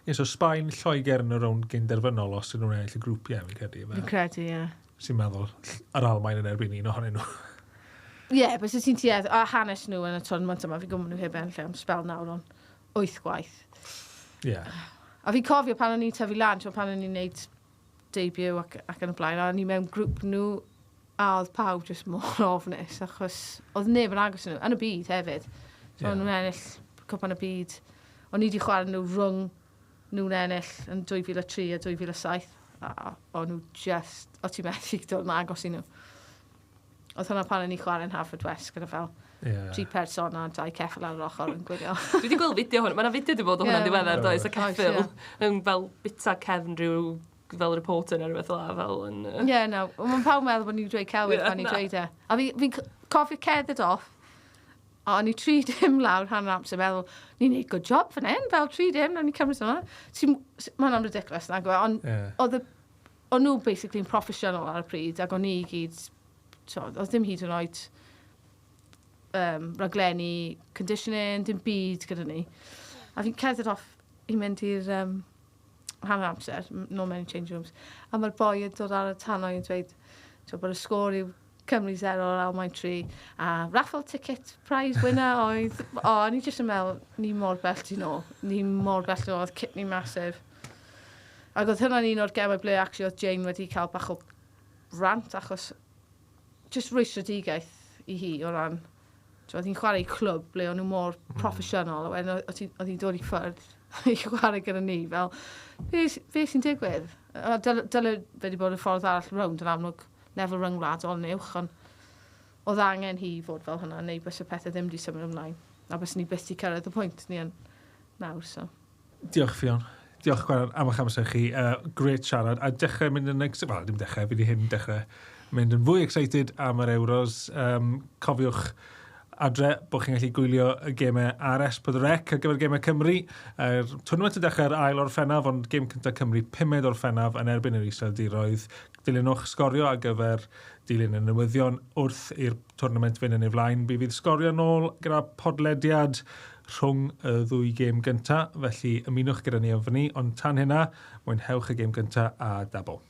Ie, so Sbaen Lloegr yn y rownd gynderfynol os ydyn nhw'n ennill y grŵp, fi'n credu.
Fi'n credu, ie.
Sy'n meddwl, yr Almaen yn erbyn un ohonyn nhw.
Ie, bys ti'n tuedd, a hanes nhw yn y tournament yma, fi'n gwybod nhw heb enll am spel nawr, ond 8 gwaith.
Ie.
A fi'n cofio pan o'n i'n tyfu lan, pan o'n i'n neud debut ac yn y blaen, a o'n i mewn grŵp nhw, a oedd pawb jyst mor ofnus, achos oedd neb yn agos nhw, yn y byd hefyd. So o'n nhw'n ennill cwpan y byd. O'n i wedi chwarae nhw rhwng nhw'n ennill yn 2003 a 2007, a o'n nhw just, o ti'n methu dod yn agos i nhw. Oedd hwnna pan o'n i chwarae'n Haverford West gyda fel 3 person a 2 ceffyl ar yr ochr yn gwylio.
Dwi wedi gweld fideo hwn. Mae'na fideo wedi bod o hwnna'n ddiweddar, does? Y ceffyl yn fel bita cefn rhyw fel reporter neu rhywbeth fel yn...
Ie, no. Mae'n pawb meddwl bod ni'n dweud celwydd pan ni'n dweud e. A fi'n cofio cerdded off, a o'n i 3 dim lawr hanner amser meddwl, ni'n neud good job fan hyn, fel 3 dim, na ni'n cymryd hwnna. Mae'n ridiculous na, ond oedd nhw basically yn proffesiynol ar y pryd, ac o'n i gyd, oedd ddim hyd yn oed raglenni conditioning, dim byd gyda ni. A fi'n cerdded off i mynd i'r hanner amser, no many change rooms. A mae'r boi yn dod ar y tannoedd yn dweud bod y sgôr yw Cymru 0 ar Almaen 3, a raffle ticket prize winner oedd... ni jyst yn meddwl, ni mor bell ti nôl. Ni mor bell nôl, oedd kit ni masif. Ac oedd hynna'n un o'r gemau ble actually oedd Jane wedi cael bach o rant, achos just rwystredigaeth i hi o ran... Oedd hi'n chwarae i clwb ble o'n nhw mor proffesiynol, a oedd hi'n dod i ffyrdd i chwarae gyda ni, fel, be sy'n digwydd? Dyle wedi bod y ffordd arall rownd yn amlwg lefel ryngwladol yn uwch, ond oedd angen hi fod fel hynna, neu bys y pethau ddim wedi symud ymlaen. A bys ni byth i cyrraedd y pwynt ni yn nawr, so.
Diolch, Ffion. Diolch, Gwennan, am eich amser chi. Great siarad. A dechrau mynd yn... Wel, dim dechrau, fi wedi hyn dechrau mynd yn fwy excited am yr Euros. Cofiwch adre bod chi'n gallu gwylio y gemau RS4C ar gyfer gemau Cymru. Tournament yn dechrau'r ail o'r Ffennaf, ond gem cyntaf Cymru 5 o'r Ffennaf yn erbyn yr Iseldiroedd. Dilynwch Sgorio ar gyfer dilyn y newyddion wrth i'r tournament fynd yn ei flaen. Bydd Sgorio nôl gyda podlediad rhwng y 2 gem gyntaf, felly ymunwch gyda ni o fyny, ond tan hynna, mwynhewch y gem gyntaf a dabl.